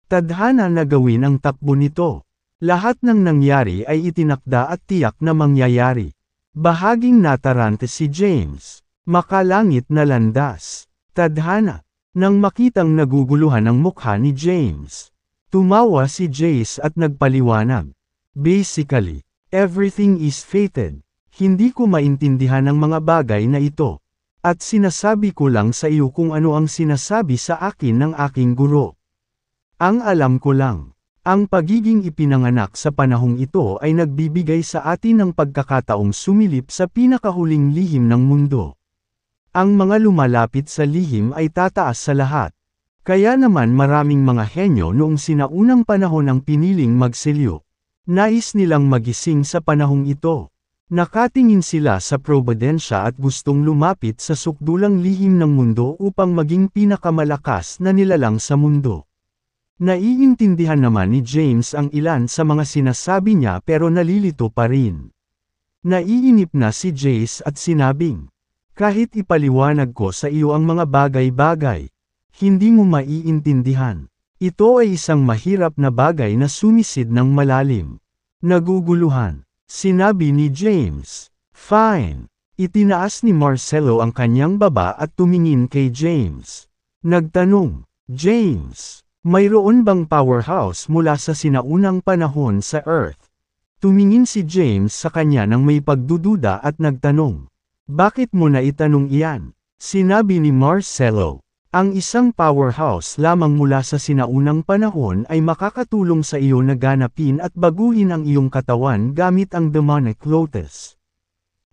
Tadhana na gawin ang takbo nito. Lahat ng nangyari ay itinakda at tiyak na mangyayari. Bahaging natarante si James. Makalangit na landas. Tadhana. Nang makitang naguguluhan ang mukha ni James. Tumawa si Jace at nagpaliwanag. Basically, everything is fated. Hindi ko maintindihan ang mga bagay na ito. At sinasabi ko lang sa iyo kung ano ang sinasabi sa akin ng aking guro. Ang alam ko lang, ang pagiging ipinanganak sa panahong ito ay nagbibigay sa atin ng pagkakataong sumilip sa pinakahuling lihim ng mundo. Ang mga lumalapit sa lihim ay tataas sa lahat. Kaya naman maraming mga henyo noong sinaunang panahon ang piniling magselyo. Nais nilang magising sa panahong ito. Nakatingin sila sa probidensya at gustong lumapit sa sukdulang lihim ng mundo upang maging pinakamalakas na nilalang sa mundo. Naiintindihan naman ni James ang ilan sa mga sinasabi niya pero nalilito pa rin. Naiinip na si Jace at sinabing, kahit ipaliwanag ko sa iyo ang mga bagay-bagay, hindi mo maiintindihan. Ito ay isang mahirap na bagay na sumisid ng malalim. Naguguluhan. Sinabi ni James. Fine. Itinaas ni Marcelo ang kanyang baba at tumingin kay James. Nagtanong, James, mayroon bang powerhouse mula sa sinaunang panahon sa Earth? Tumingin si James sa kanya ng may pagdududa at nagtanong. Bakit mo na itanong iyan? Sinabi ni Marcelo. Ang isang powerhouse lamang mula sa sinaunang panahon ay makakatulong sa iyo na ganapin at baguhin ang iyong katawan gamit ang demonic lotus.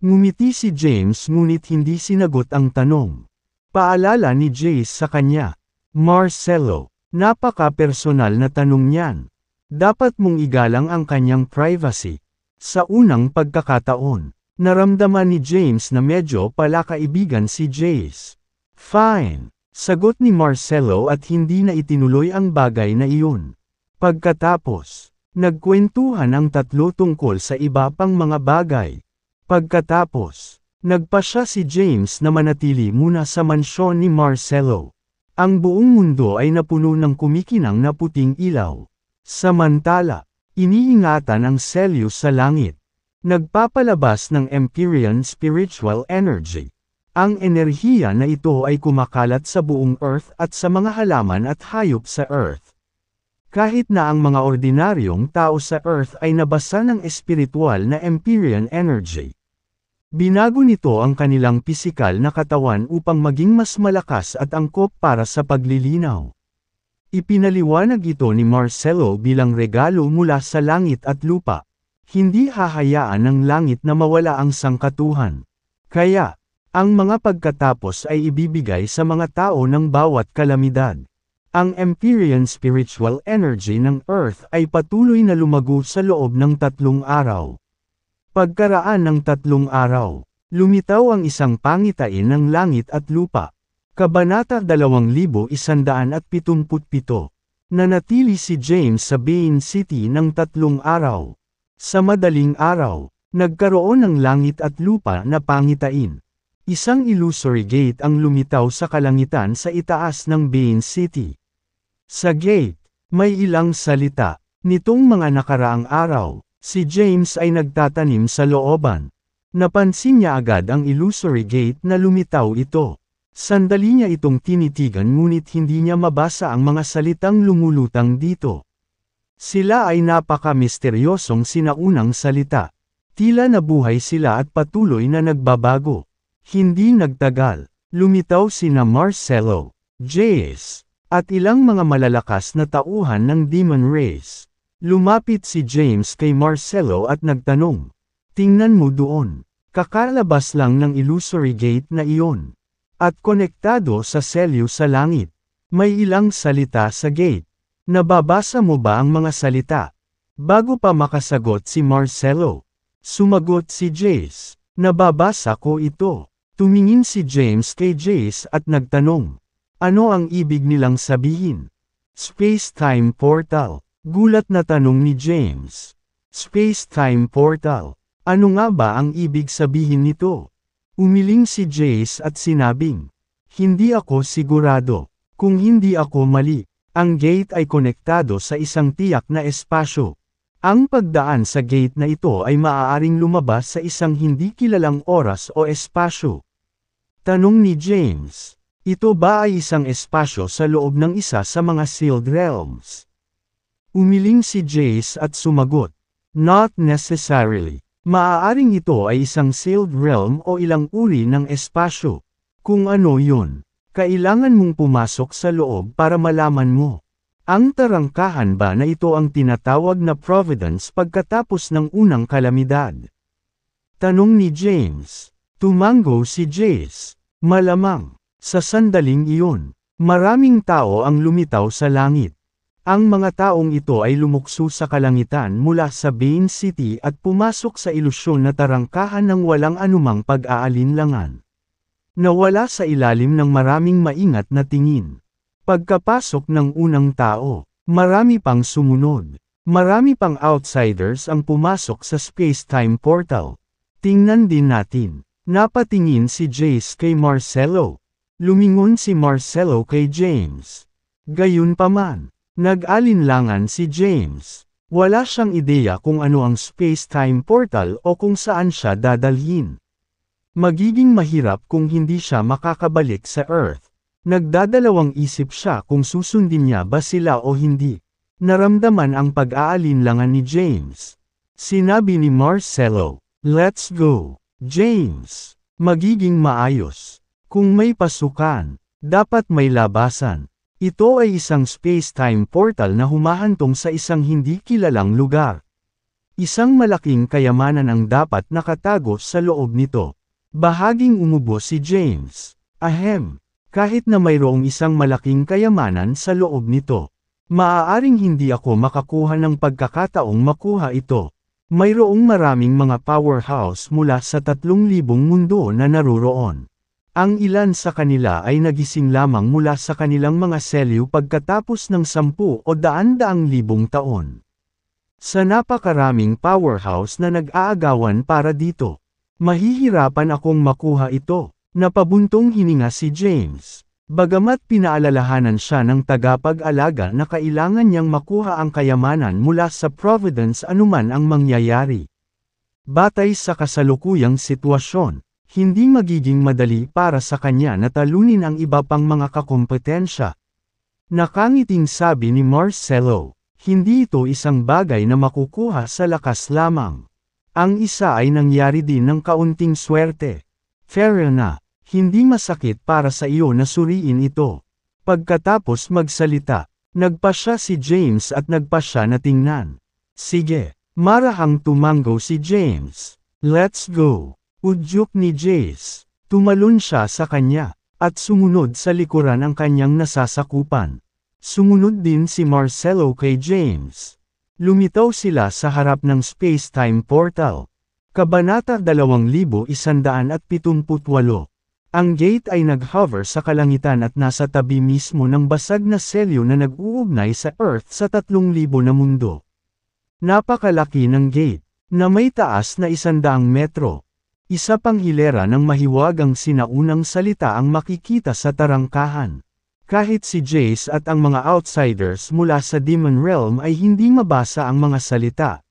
Ngumiti si James ngunit hindi sinagot ang tanong. Paalala ni Jace sa kanya. Marcelo, napaka-personal na tanong niyan. Dapat mong igalang ang kanyang privacy. Sa unang pagkakataon, naramdaman ni James na medyo palakaibigan si Jace. Fine, sagot ni Marcelo at hindi na itinuloy ang bagay na iyon. Pagkatapos, nagkwentuhan ang tatlo tungkol sa iba pang mga bagay. Pagkatapos, nagpasya si James na manatili muna sa mansyon ni Marcelo. Ang buong mundo ay napuno ng kumikinang na puting ilaw. Samantala, iniingatan ang Celius sa langit. Nagpapalabas ng Empyrean spiritual energy. Ang enerhiya na ito ay kumakalat sa buong Earth at sa mga halaman at hayop sa Earth. Kahit na ang mga ordinaryong tao sa Earth ay nabasa ng espiritual na Empyrean energy. Binago nito ang kanilang pisikal na katawan upang maging mas malakas at angkop para sa paglilinaw. Ipinaliwanag ito ni Marcelo bilang regalo mula sa langit at lupa. Hindi hahayaan ng langit na mawala ang sangkatuhan. Kaya, ang mga pagkatapos ay ibibigay sa mga tao ng bawat kalamidad. Ang Empyrean spiritual energy ng Earth ay patuloy na lumago sa loob ng 3 araw. Pagkaraan ng 3 araw, lumitaw ang isang pangitain ng langit at lupa. Kabanata 2177. Nanatili si James sa Bain City ng 3 araw. Sa madaling araw, nagkaroon ng langit at lupa na pangitain. Isang illusory gate ang lumitaw sa kalangitan sa itaas ng Bain City. Sa gate, may ilang salita. Nitong mga nakaraang araw, si James ay nagtatanim sa looban. Napansin niya agad ang illusory gate na lumitaw ito. Sandali niya itong tinitigan ngunit hindi niya mabasa ang mga salitang lumulutang dito. Sila ay napaka-misteryosong sinaunang salita. Tila nabuhay sila at patuloy na nagbabago. Hindi nagtagal, lumitaw sina Marcelo, Jace, at ilang mga malalakas na tauhan ng demon race. Lumapit si James kay Marcelo at nagtanong. Tingnan mo doon. Kakalabas lang ng illusory gate na iyon. At konektado sa selyo sa langit. May ilang salita sa gate. Nababasa mo ba ang mga salita? Bago pa makasagot si Marcelo, sumagot si Jace. Nababasa ko ito. Tumingin si James kay Jace at nagtanong. Ano ang ibig nilang sabihin? Space-time portal. Gulat na tanong ni James. Space-time portal. Ano nga ba ang ibig sabihin nito? Umiling si Jace at sinabing, hindi ako sigurado. Kung hindi ako mali, ang gate ay konektado sa isang tiyak na espasyo. Ang pagdaan sa gate na ito ay maaaring lumabas sa isang hindi kilalang oras o espasyo. Tanong ni James, ito ba ay isang espasyo sa loob ng isa sa mga sealed realms? Umiling si Jace at sumagot, not necessarily. Maaaring ito ay isang sealed realm o ilang uri ng espasyo. Kung ano yun, kailangan mong pumasok sa loob para malaman mo. Ang tarangkahan ba na ito ang tinatawag na providence pagkatapos ng unang kalamidad? Tanong ni James. Tumango si Jace. Malamang, sa sandaling iyon, maraming tao ang lumitaw sa langit. Ang mga taong ito ay lumukso sa kalangitan mula sa Bain City at pumasok sa ilusyon na tarangkahan ng walang anumang pag-aalinlangan. Nawala sa ilalim ng maraming maingat na tingin. Pagkapasok ng unang tao, marami pang sumunod. Marami pang outsiders ang pumasok sa space-time portal. Tingnan din natin. Napatingin si Jace kay Marcelo. Lumingon si Marcelo kay James. Gayunpaman, nag-alinlangan si James. Wala siyang ideya kung ano ang space-time portal o kung saan siya dadalhin. Magiging mahirap kung hindi siya makakabalik sa Earth. Nagdadalawang isip siya kung susundin niya ba sila o hindi. Naramdaman ang pag-aalinlangan ni James. Sinabi ni Marcelo. Let's go, James. Magiging maayos. Kung may pasukan, dapat may labasan. Ito ay isang space-time portal na humahantong sa isang hindi kilalang lugar. Isang malaking kayamanan ang dapat nakatago sa loob nito. Bahaging umubo si James. Ahem. Kahit na mayroong isang malaking kayamanan sa loob nito, maaaring hindi ako makakuha ng pagkakataong makuha ito. Mayroong maraming mga powerhouse mula sa 3,000 mundo na naruroon. Ang ilan sa kanila ay nagising lamang mula sa kanilang mga selyo pagkatapos ng 10 o daan-daang libong taon. Sa napakaraming powerhouse na nag-aagawan para dito, mahihirapan akong makuha ito. Napabuntong hininga si James. Bagamat pinaalalahanan siya ng tagapag-alaga na kailangan niyang makuha ang kayamanan mula sa Providence anuman ang mangyayari. Batay sa kasalukuyang sitwasyon, hindi magiging madali para sa kanya na talunin ang iba pang mga kakompetensya. Nakangiting sabi ni Marcelo, hindi ito isang bagay na makukuha sa lakas lamang. Ang isa ay nangyari din ng kaunting swerte. Fair na. Hindi masakit para sa iyo na suriin ito. Pagkatapos magsalita, nagpa siya si James at nagpa siya na tingnan. Sige, marahang tumango si James. Let's go. Udyok ni Jace. Tumalon siya sa kanya, at sumunod sa likuran ang kanyang nasasakupan. Sumunod din si Marcelo kay James. Lumitaw sila sa harap ng space-time portal. Kabanata 2178. Ang gate ay nag-hover sa kalangitan at nasa tabi mismo ng basag na selyo na nag-uugnay sa Earth sa 3,000 na mundo. Napakalaki ng gate, na may taas na 100 metro. Isa pang hilera ng mahiwagang sinaunang salita ang makikita sa tarangkahan. Kahit si Jace at ang mga outsiders mula sa Demon Realm ay hindi mabasa ang mga salita.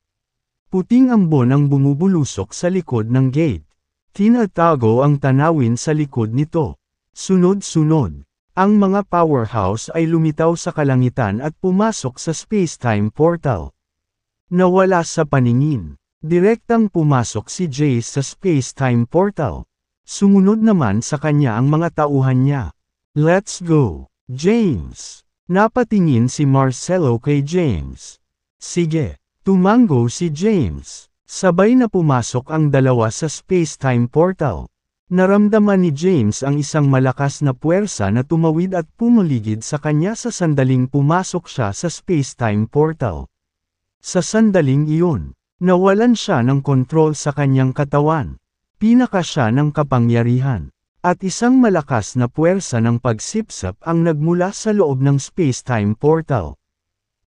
Puting ambon ang bumubulusok sa likod ng gate. Tinatago ang tanawin sa likod nito. Sunod-sunod, ang mga powerhouse ay lumitaw sa kalangitan at pumasok sa space-time portal. Nawala sa paningin. Direktang pumasok si Jace sa space-time portal. Sumunod naman sa kanya ang mga tauhan niya. Let's go, James. Napatingin si Marcelo kay James. Sige, tumango si James. Sabay na pumasok ang dalawa sa space-time portal. Naramdaman ni James ang isang malakas na puwersa na tumawid at pumuligid sa kanya sa sandaling pumasok siya sa space-time portal. Sa sandaling iyon, nawalan siya ng kontrol sa kanyang katawan. Pinaka siya ng kapangyarihan. At isang malakas na puwersa ng pagsipsap ang nagmula sa loob ng space-time portal.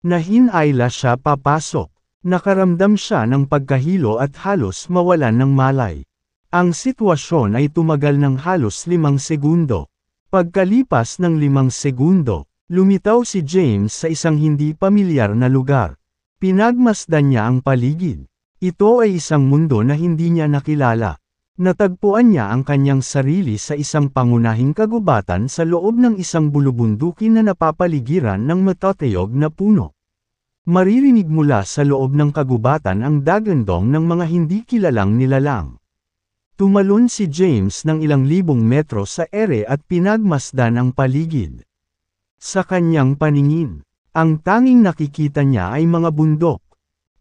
Nahinayla siya papasok. Nakaramdam siya ng pagkahilo at halos mawalan ng malay. Ang sitwasyon ay tumagal ng halos 5 segundo. Pagkalipas ng 5 segundo, lumitaw si James sa isang hindi pamilyar na lugar. Pinagmasdan niya ang paligid. Ito ay isang mundo na hindi niya nakilala. Natagpuan niya ang kanyang sarili sa isang pangunahing kagubatan sa loob ng isang bulubundukin na napapaligiran ng matatayog na puno. Maririnig mula sa loob ng kagubatan ang dagandong ng mga hindi kilalang nilalang. Tumalon si James ng ilang libong metro sa ere at pinagmasdan ang paligid. Sa kanyang paningin, ang tanging nakikita niya ay mga bundok.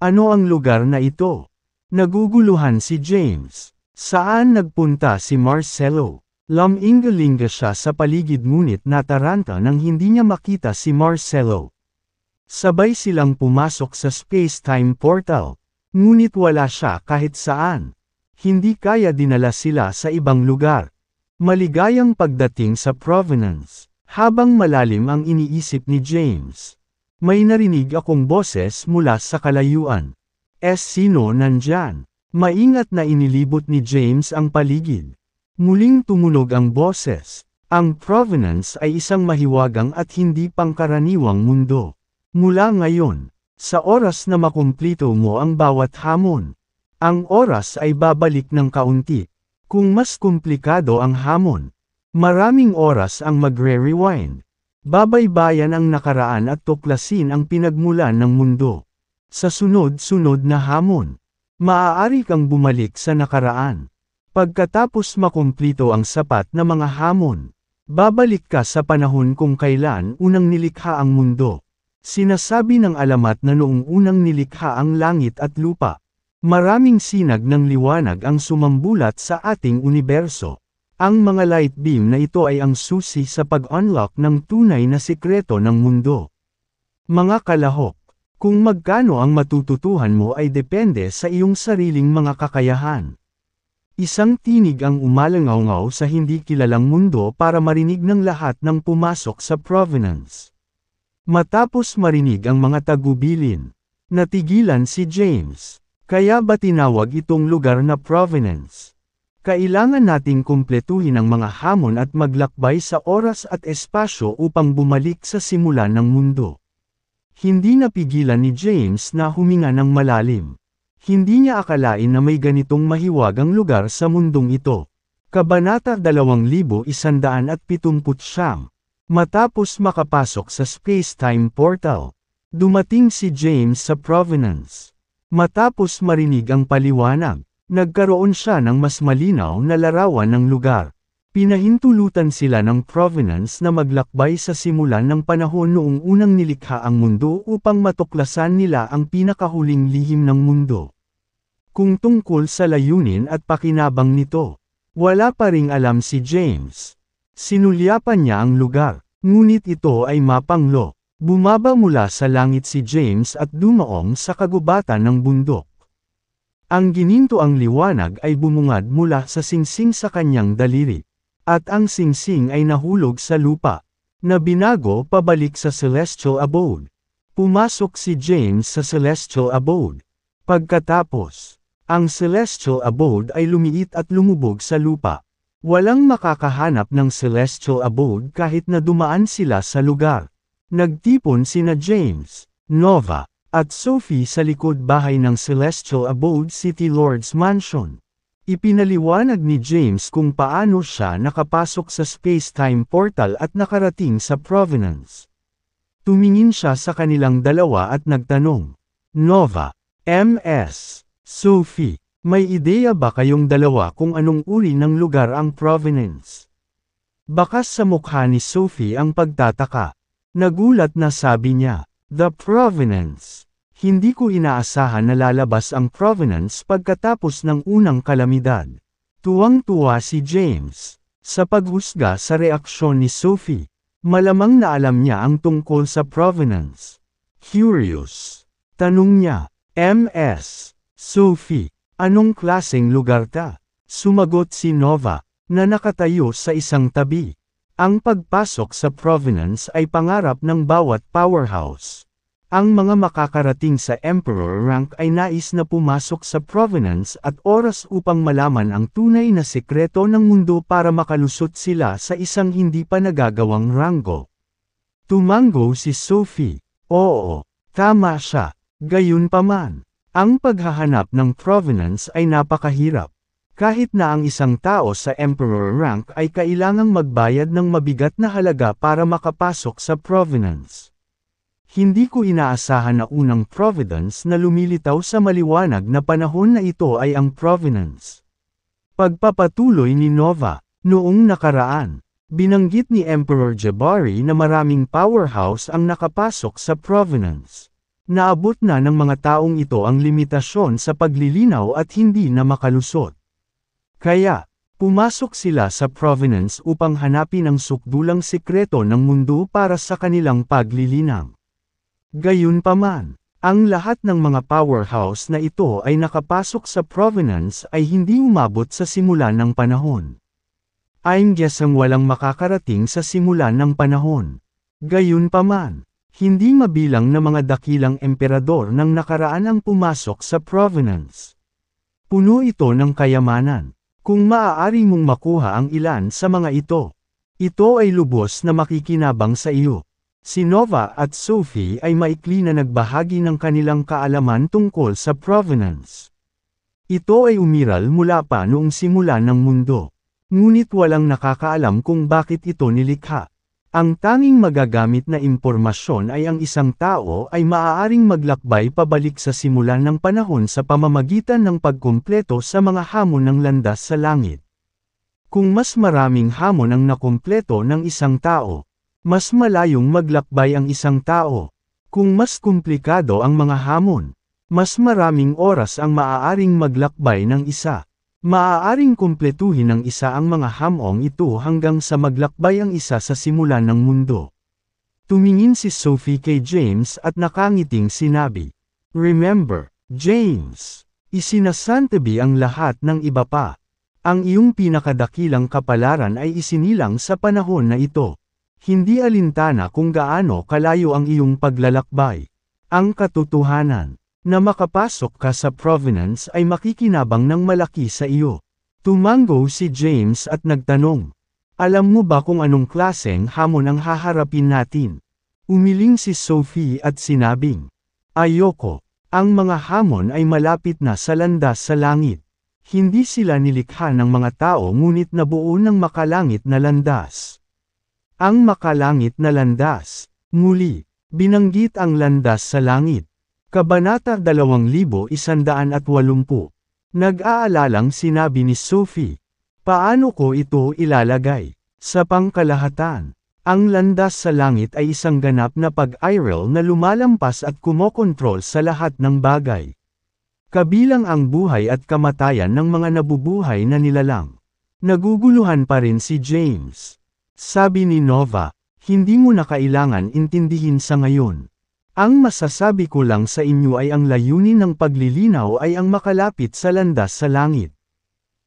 Ano ang lugar na ito? Naguguluhan si James. Saan nagpunta si Marcelo? Laminggalinga siya sa paligid ngunit nataranta nang hindi niya makita si Marcelo. Sabay silang pumasok sa space-time portal. Ngunit wala siya kahit saan. Hindi kaya dinala sila sa ibang lugar. Maligayang pagdating sa Provenance. Habang malalim ang iniisip ni James, may narinig akong boses mula sa kalayuan. Sino nandyan? Maingat na inilibot ni James ang paligid. Muling tumunog ang boses. Ang Provenance ay isang mahiwagang at hindi pangkaraniwang mundo. Mula ngayon, sa oras na makumplito mo ang bawat hamon, ang oras ay babalik ng kaunti. Kung mas komplikado ang hamon, maraming oras ang magre-rewind. Babaybayan ang nakaraan at tuklasin ang pinagmulan ng mundo. Sa sunod-sunod na hamon, Maaari kang bumalik sa nakaraan. Pagkatapos makumplito ang sapat na mga hamon, babalik ka sa panahon kung kailan unang nilikha ang mundo. Sinasabi ng alamat na noong unang nilikha ang langit at lupa, maraming sinag ng liwanag ang sumambulat sa ating universo. Ang mga light beam na ito ay ang susi sa pag-unlock ng tunay na sikreto ng mundo. Mga kalahok, kung magkano ang matututuhan mo ay depende sa iyong sariling mga kakayahan. Isang tinig ang umalangaw-ngaw sa hindi kilalang mundo para marinig ng lahat ng pumasok sa provenance. Matapos marinig ang mga tagubilin, natigilan si James. Kaya ba tinawag itong lugar na provenance? Kailangan nating kumpletuhin ang mga hamon at maglakbay sa oras at espasyo upang bumalik sa simulan ng mundo. Hindi napigilan ni James na huminga ng malalim. Hindi niya akalain na may ganitong mahiwagang lugar sa mundong ito. Kabanata 2179. Matapos makapasok sa space-time portal, dumating si James sa provenance. Matapos marinig ang paliwanag, nagkaroon siya ng mas malinaw na larawan ng lugar. Pinahintulutan sila ng provenance na maglakbay sa simulan ng panahon noong unang nilikha ang mundo upang matuklasan nila ang pinakahuling lihim ng mundo. Kung tungkol sa layunin at pakinabang nito, wala pa ring alam si James. Sinulyapan niya ang lugar, ngunit ito ay mapanglo. Bumaba mula sa langit si James at dumaong sa kagubatan ng bundok. Ang ginintoang liwanag ay bumungad mula sa singsing sa kanyang daliri. At ang singsing ay nahulog sa lupa, na binago pabalik sa celestial abode. Pumasok si James sa celestial abode. Pagkatapos, ang celestial abode ay lumiit at lumubog sa lupa. Walang makakahanap ng celestial abode kahit na dumaan sila sa lugar. Nagtipon sina James, Nova, at Sophie sa likod bahay ng celestial abode City Lord's Mansion. Ipinaliwanag ni James kung paano siya nakapasok sa space-time portal at nakarating sa provenance. Tumingin siya sa kanilang dalawa at nagtanong, Nova, Ms. Sophie, may ideya ba kayong dalawa kung anong uri ng lugar ang provenance? Bakas sa mukha ni Sophie ang pagtataka. Nagulat na sabi niya, The Provenance. Hindi ko inaasahan na lalabas ang provenance pagkatapos ng unang kalamidad. Tuwang-tuwa si James. Sa paghusga sa reaksyon ni Sophie, malamang na alam niya ang tungkol sa provenance. Curious. Tanong niya, Ms. Sophie, anong klaseng lugar ta? Sumagot si Nova, na nakatayo sa isang tabi. Ang pagpasok sa provenance ay pangarap ng bawat powerhouse. Ang mga makakarating sa Emperor rank ay nais na pumasok sa provenance at oras upang malaman ang tunay na sekreto ng mundo para makalusot sila sa isang hindi pa nagagawang ranggo. Tumango si Sophie. Oo, tama siya. Gayunpaman, ang paghahanap ng provenance ay napakahirap. Kahit na ang isang tao sa Emperor rank ay kailangang magbayad ng mabigat na halaga para makapasok sa provenance. Hindi ko inaasahan na unang providence na lumilitaw sa maliwanag na panahon na ito ay ang provenance. Pagpapatuloy ni Nova, noong nakaraan, binanggit ni Emperor Jabari na maraming powerhouse ang nakapasok sa provenance. Naabot na ng mga taong ito ang limitasyon sa paglilinaw at hindi na makalusot. Kaya, pumasok sila sa provenance upang hanapin ang sukdulang sikreto ng mundo para sa kanilang paglilinang. Gayunpaman, ang lahat ng mga powerhouse na ito ay nakapasok sa provenance ay hindi umabot sa simulan ng panahon. Ayon ang walang makakarating sa simulan ng panahon. Gayunpaman, hindi mabilang na mga dakilang emperador ng nakaraan ang pumasok sa provenance. Puno ito ng kayamanan. Kung maaari mong makuha ang ilan sa mga ito, ito ay lubos na makikinabang sa iyo. Si Nova at Sophie ay maikli na nagbahagi ng kanilang kaalaman tungkol sa provenance. Ito ay umiral mula pa noong simula ng mundo. Ngunit walang nakakaalam kung bakit ito nilikha. Ang tanging magagamit na impormasyon ay ang isang tao ay maaaring maglakbay pabalik sa simulan ng panahon sa pamamagitan ng pagkumpleto sa mga hamon ng landas sa langit. Kung mas maraming hamon ang nakumpleto ng isang tao, mas malayong maglakbay ang isang tao. Kung mas komplikado ang mga hamon, mas maraming oras ang maaaring maglakbay ng isa. Maaaring kumpletuhin ng isa ang mga hamong ito hanggang sa maglakbay ang isa sa simulan ng mundo. Tumingin si Sophie kay James at nakangiting sinabi, "Remember, James, isinasantabi ang lahat ng iba pa. Ang iyong pinakadakilang kapalaran ay isinilang sa panahon na ito. Hindi alintana kung gaano kalayo ang iyong paglalakbay. Ang katotohanan na makapasok ka sa provenance ay makikinabang ng malaki sa iyo." Tumango si James at nagtanong, "Alam mo ba kung anong klaseng hamon ang haharapin natin?" Umiling si Sophie at sinabing, "Ayoko. Ang mga hamon ay malapit na sa landas sa langit. Hindi sila nilikha ng mga tao ngunit nabuo ng makalangit na landas." Ang makalangit na landas. Muli, binanggit ang landas sa langit. Kabanata 2180. Nag-aalalang sinabi ni Sophie, "Paano ko ito ilalagay?" Sa pangkalahatan, ang landas sa langit ay isang ganap na pag-iral na lumalampas at kumokontrol sa lahat ng bagay. Kabilang ang buhay at kamatayan ng mga nabubuhay na nilalang. Naguguluhan pa rin si James. Sabi ni Nova, "Hindi mo na kailangan intindihin sa ngayon. Ang masasabi ko lang sa inyo ay ang layunin ng paglilinaw ay ang makalapit sa landas sa langit.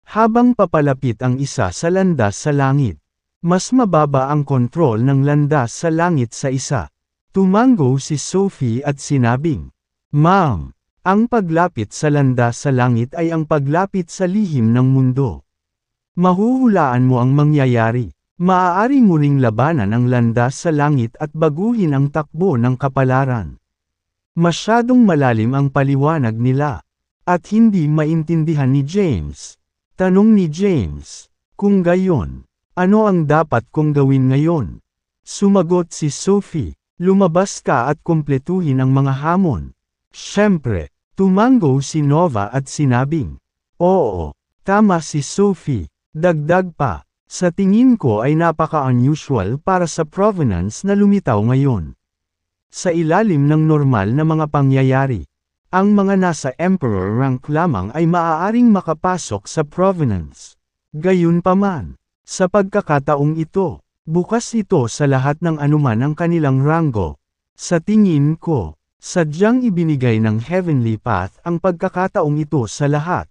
Habang papalapit ang isa sa landas sa langit, mas mababa ang kontrol ng landas sa langit sa isa." Tumango si Sophie at sinabing, "Ma'am, ang paglapit sa landas sa langit ay ang paglapit sa lihim ng mundo. Mahuhulaan mo ang mangyayari. Maaari mo ring labanan ang landas sa langit at baguhin ang takbo ng kapalaran." Masyadong malalim ang paliwanag nila, at hindi maintindihan ni James. Tanong ni James, "Kung gayon, ano ang dapat kong gawin ngayon?" Sumagot si Sophie, "Lumabas ka at kumpletuhin ang mga hamon." Siyempre, tumango si Nova at sinabing, "Oo, tama si Sophie." Dagdag pa, "Sa tingin ko ay napaka-unusual para sa provenance na lumitaw ngayon. Sa ilalim ng normal na mga pangyayari, ang mga nasa emperor rank lamang ay maaaring makapasok sa provenance. Gayunpaman, sa pagkakataong ito, bukas ito sa lahat ng anuman ang kanilang ranggo. Sa tingin ko, sadyang ibinigay ng Heavenly Path ang pagkakataong ito sa lahat."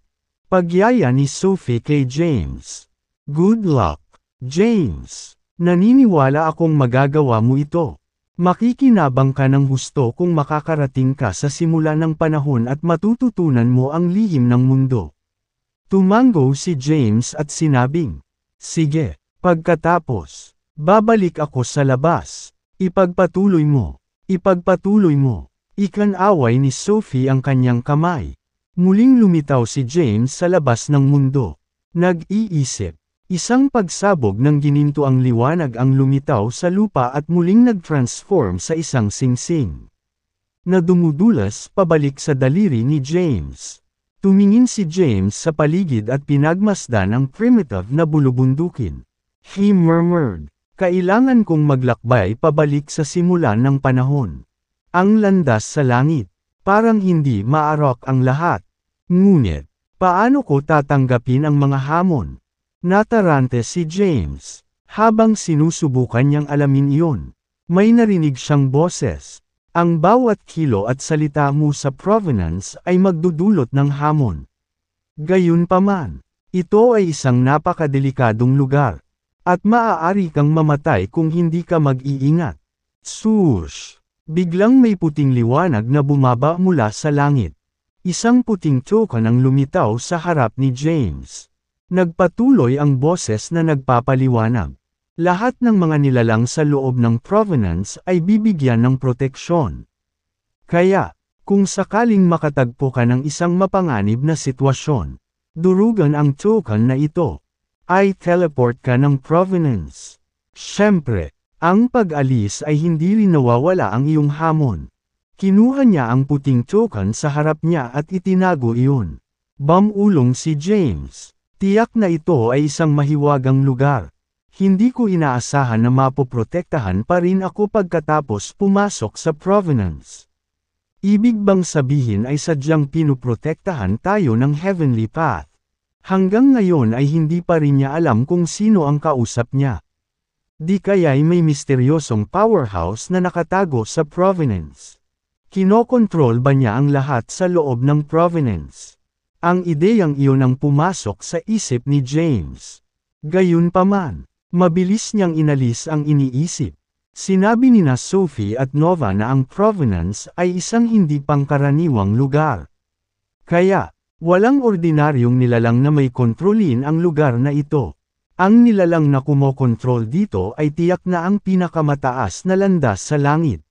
Pagyaya ni Sophie kay James. "Good luck, James. Naniniwala akong magagawa mo ito. Makikinabang ka ng husto kung makakarating ka sa simula ng panahon at matututunan mo ang lihim ng mundo." Tumango si James at sinabing, "Sige, pagkatapos, babalik ako sa labas. Ipagpatuloy mo. Ipagpatuloy mo." Ikanaway ni Sophie ang kanyang kamay. Muling lumitaw si James sa labas ng mundo. Nag-iisip. Isang pagsabog ng gininto ang liwanag ang lumitaw sa lupa at muling nag-transform sa isang singsing na dumudulas pabalik sa daliri ni James. Tumingin si James sa paligid at pinagmasdan ang primitive na bulubundukin. He murmured, "Kailangan kong maglakbay pabalik sa simulan ng panahon. Ang landas sa langit. Parang hindi maarok ang lahat. Ngunit, paano ko tatanggapin ang mga hamon?" Natarante si James. Habang sinusubukan niyang alamin iyon, may narinig siyang boses. "Ang bawat kilo at salita mo sa provenance ay magdudulot ng hamon. Gayunpaman, ito ay isang napakadelikadong lugar, at maaari kang mamatay kung hindi ka mag-iingat." Swoosh! Biglang may puting liwanag na bumaba mula sa langit. Isang puting token ang lumitaw sa harap ni James. Nagpatuloy ang boses na nagpapaliwanag. Lahat ng mga nilalang sa loob ng provenance ay bibigyan ng proteksyon. Kaya, kung sakaling makatagpo ka ng isang mapanganib na sitwasyon, durugan ang token na ito. Ay teleport ka ng provenance. Siyempre, Ang pag-alis ay hindi rin nawawala ang iyong hamon. Kinuha niya ang puting token sa harap niya at itinago iyon. Bumulong si James. Tiyak na ito ay isang mahiwagang lugar. Hindi ko inaasahan na mapoprotektahan pa rin ako pagkatapos pumasok sa Provenance. Ibig bang sabihin ay sadyang pinuprotektahan tayo ng Heavenly Path? Hanggang ngayon ay hindi pa rin niya alam kung sino ang kausap niya. Di kaya'y may misteryosong powerhouse na nakatago sa Provenance. Kinokontrol ba niya ang lahat sa loob ng Provenance? Ang ideyang iyon ang pumasok sa isip ni James. Gayunpaman, mabilis niyang inalis ang iniisip. Sinabi nina Sophie at Nova na ang Provenance ay isang hindi pangkaraniwang lugar. Kaya, walang ordinaryong nilalang na may kontrolin ang lugar na ito. Ang nilalang na kumokontrol dito ay tiyak na ang pinakamataas na landas sa langit.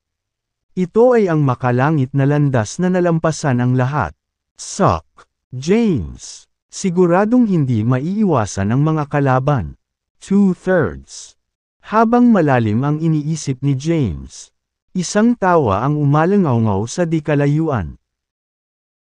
Ito ay ang makalangit na landas na nalampasan ang lahat. Suck! James! Siguradong hindi maiiwasan ang mga kalaban. 2/3. Habang malalim ang iniisip ni James, isang tawa ang umalangaw sa di kalayuan.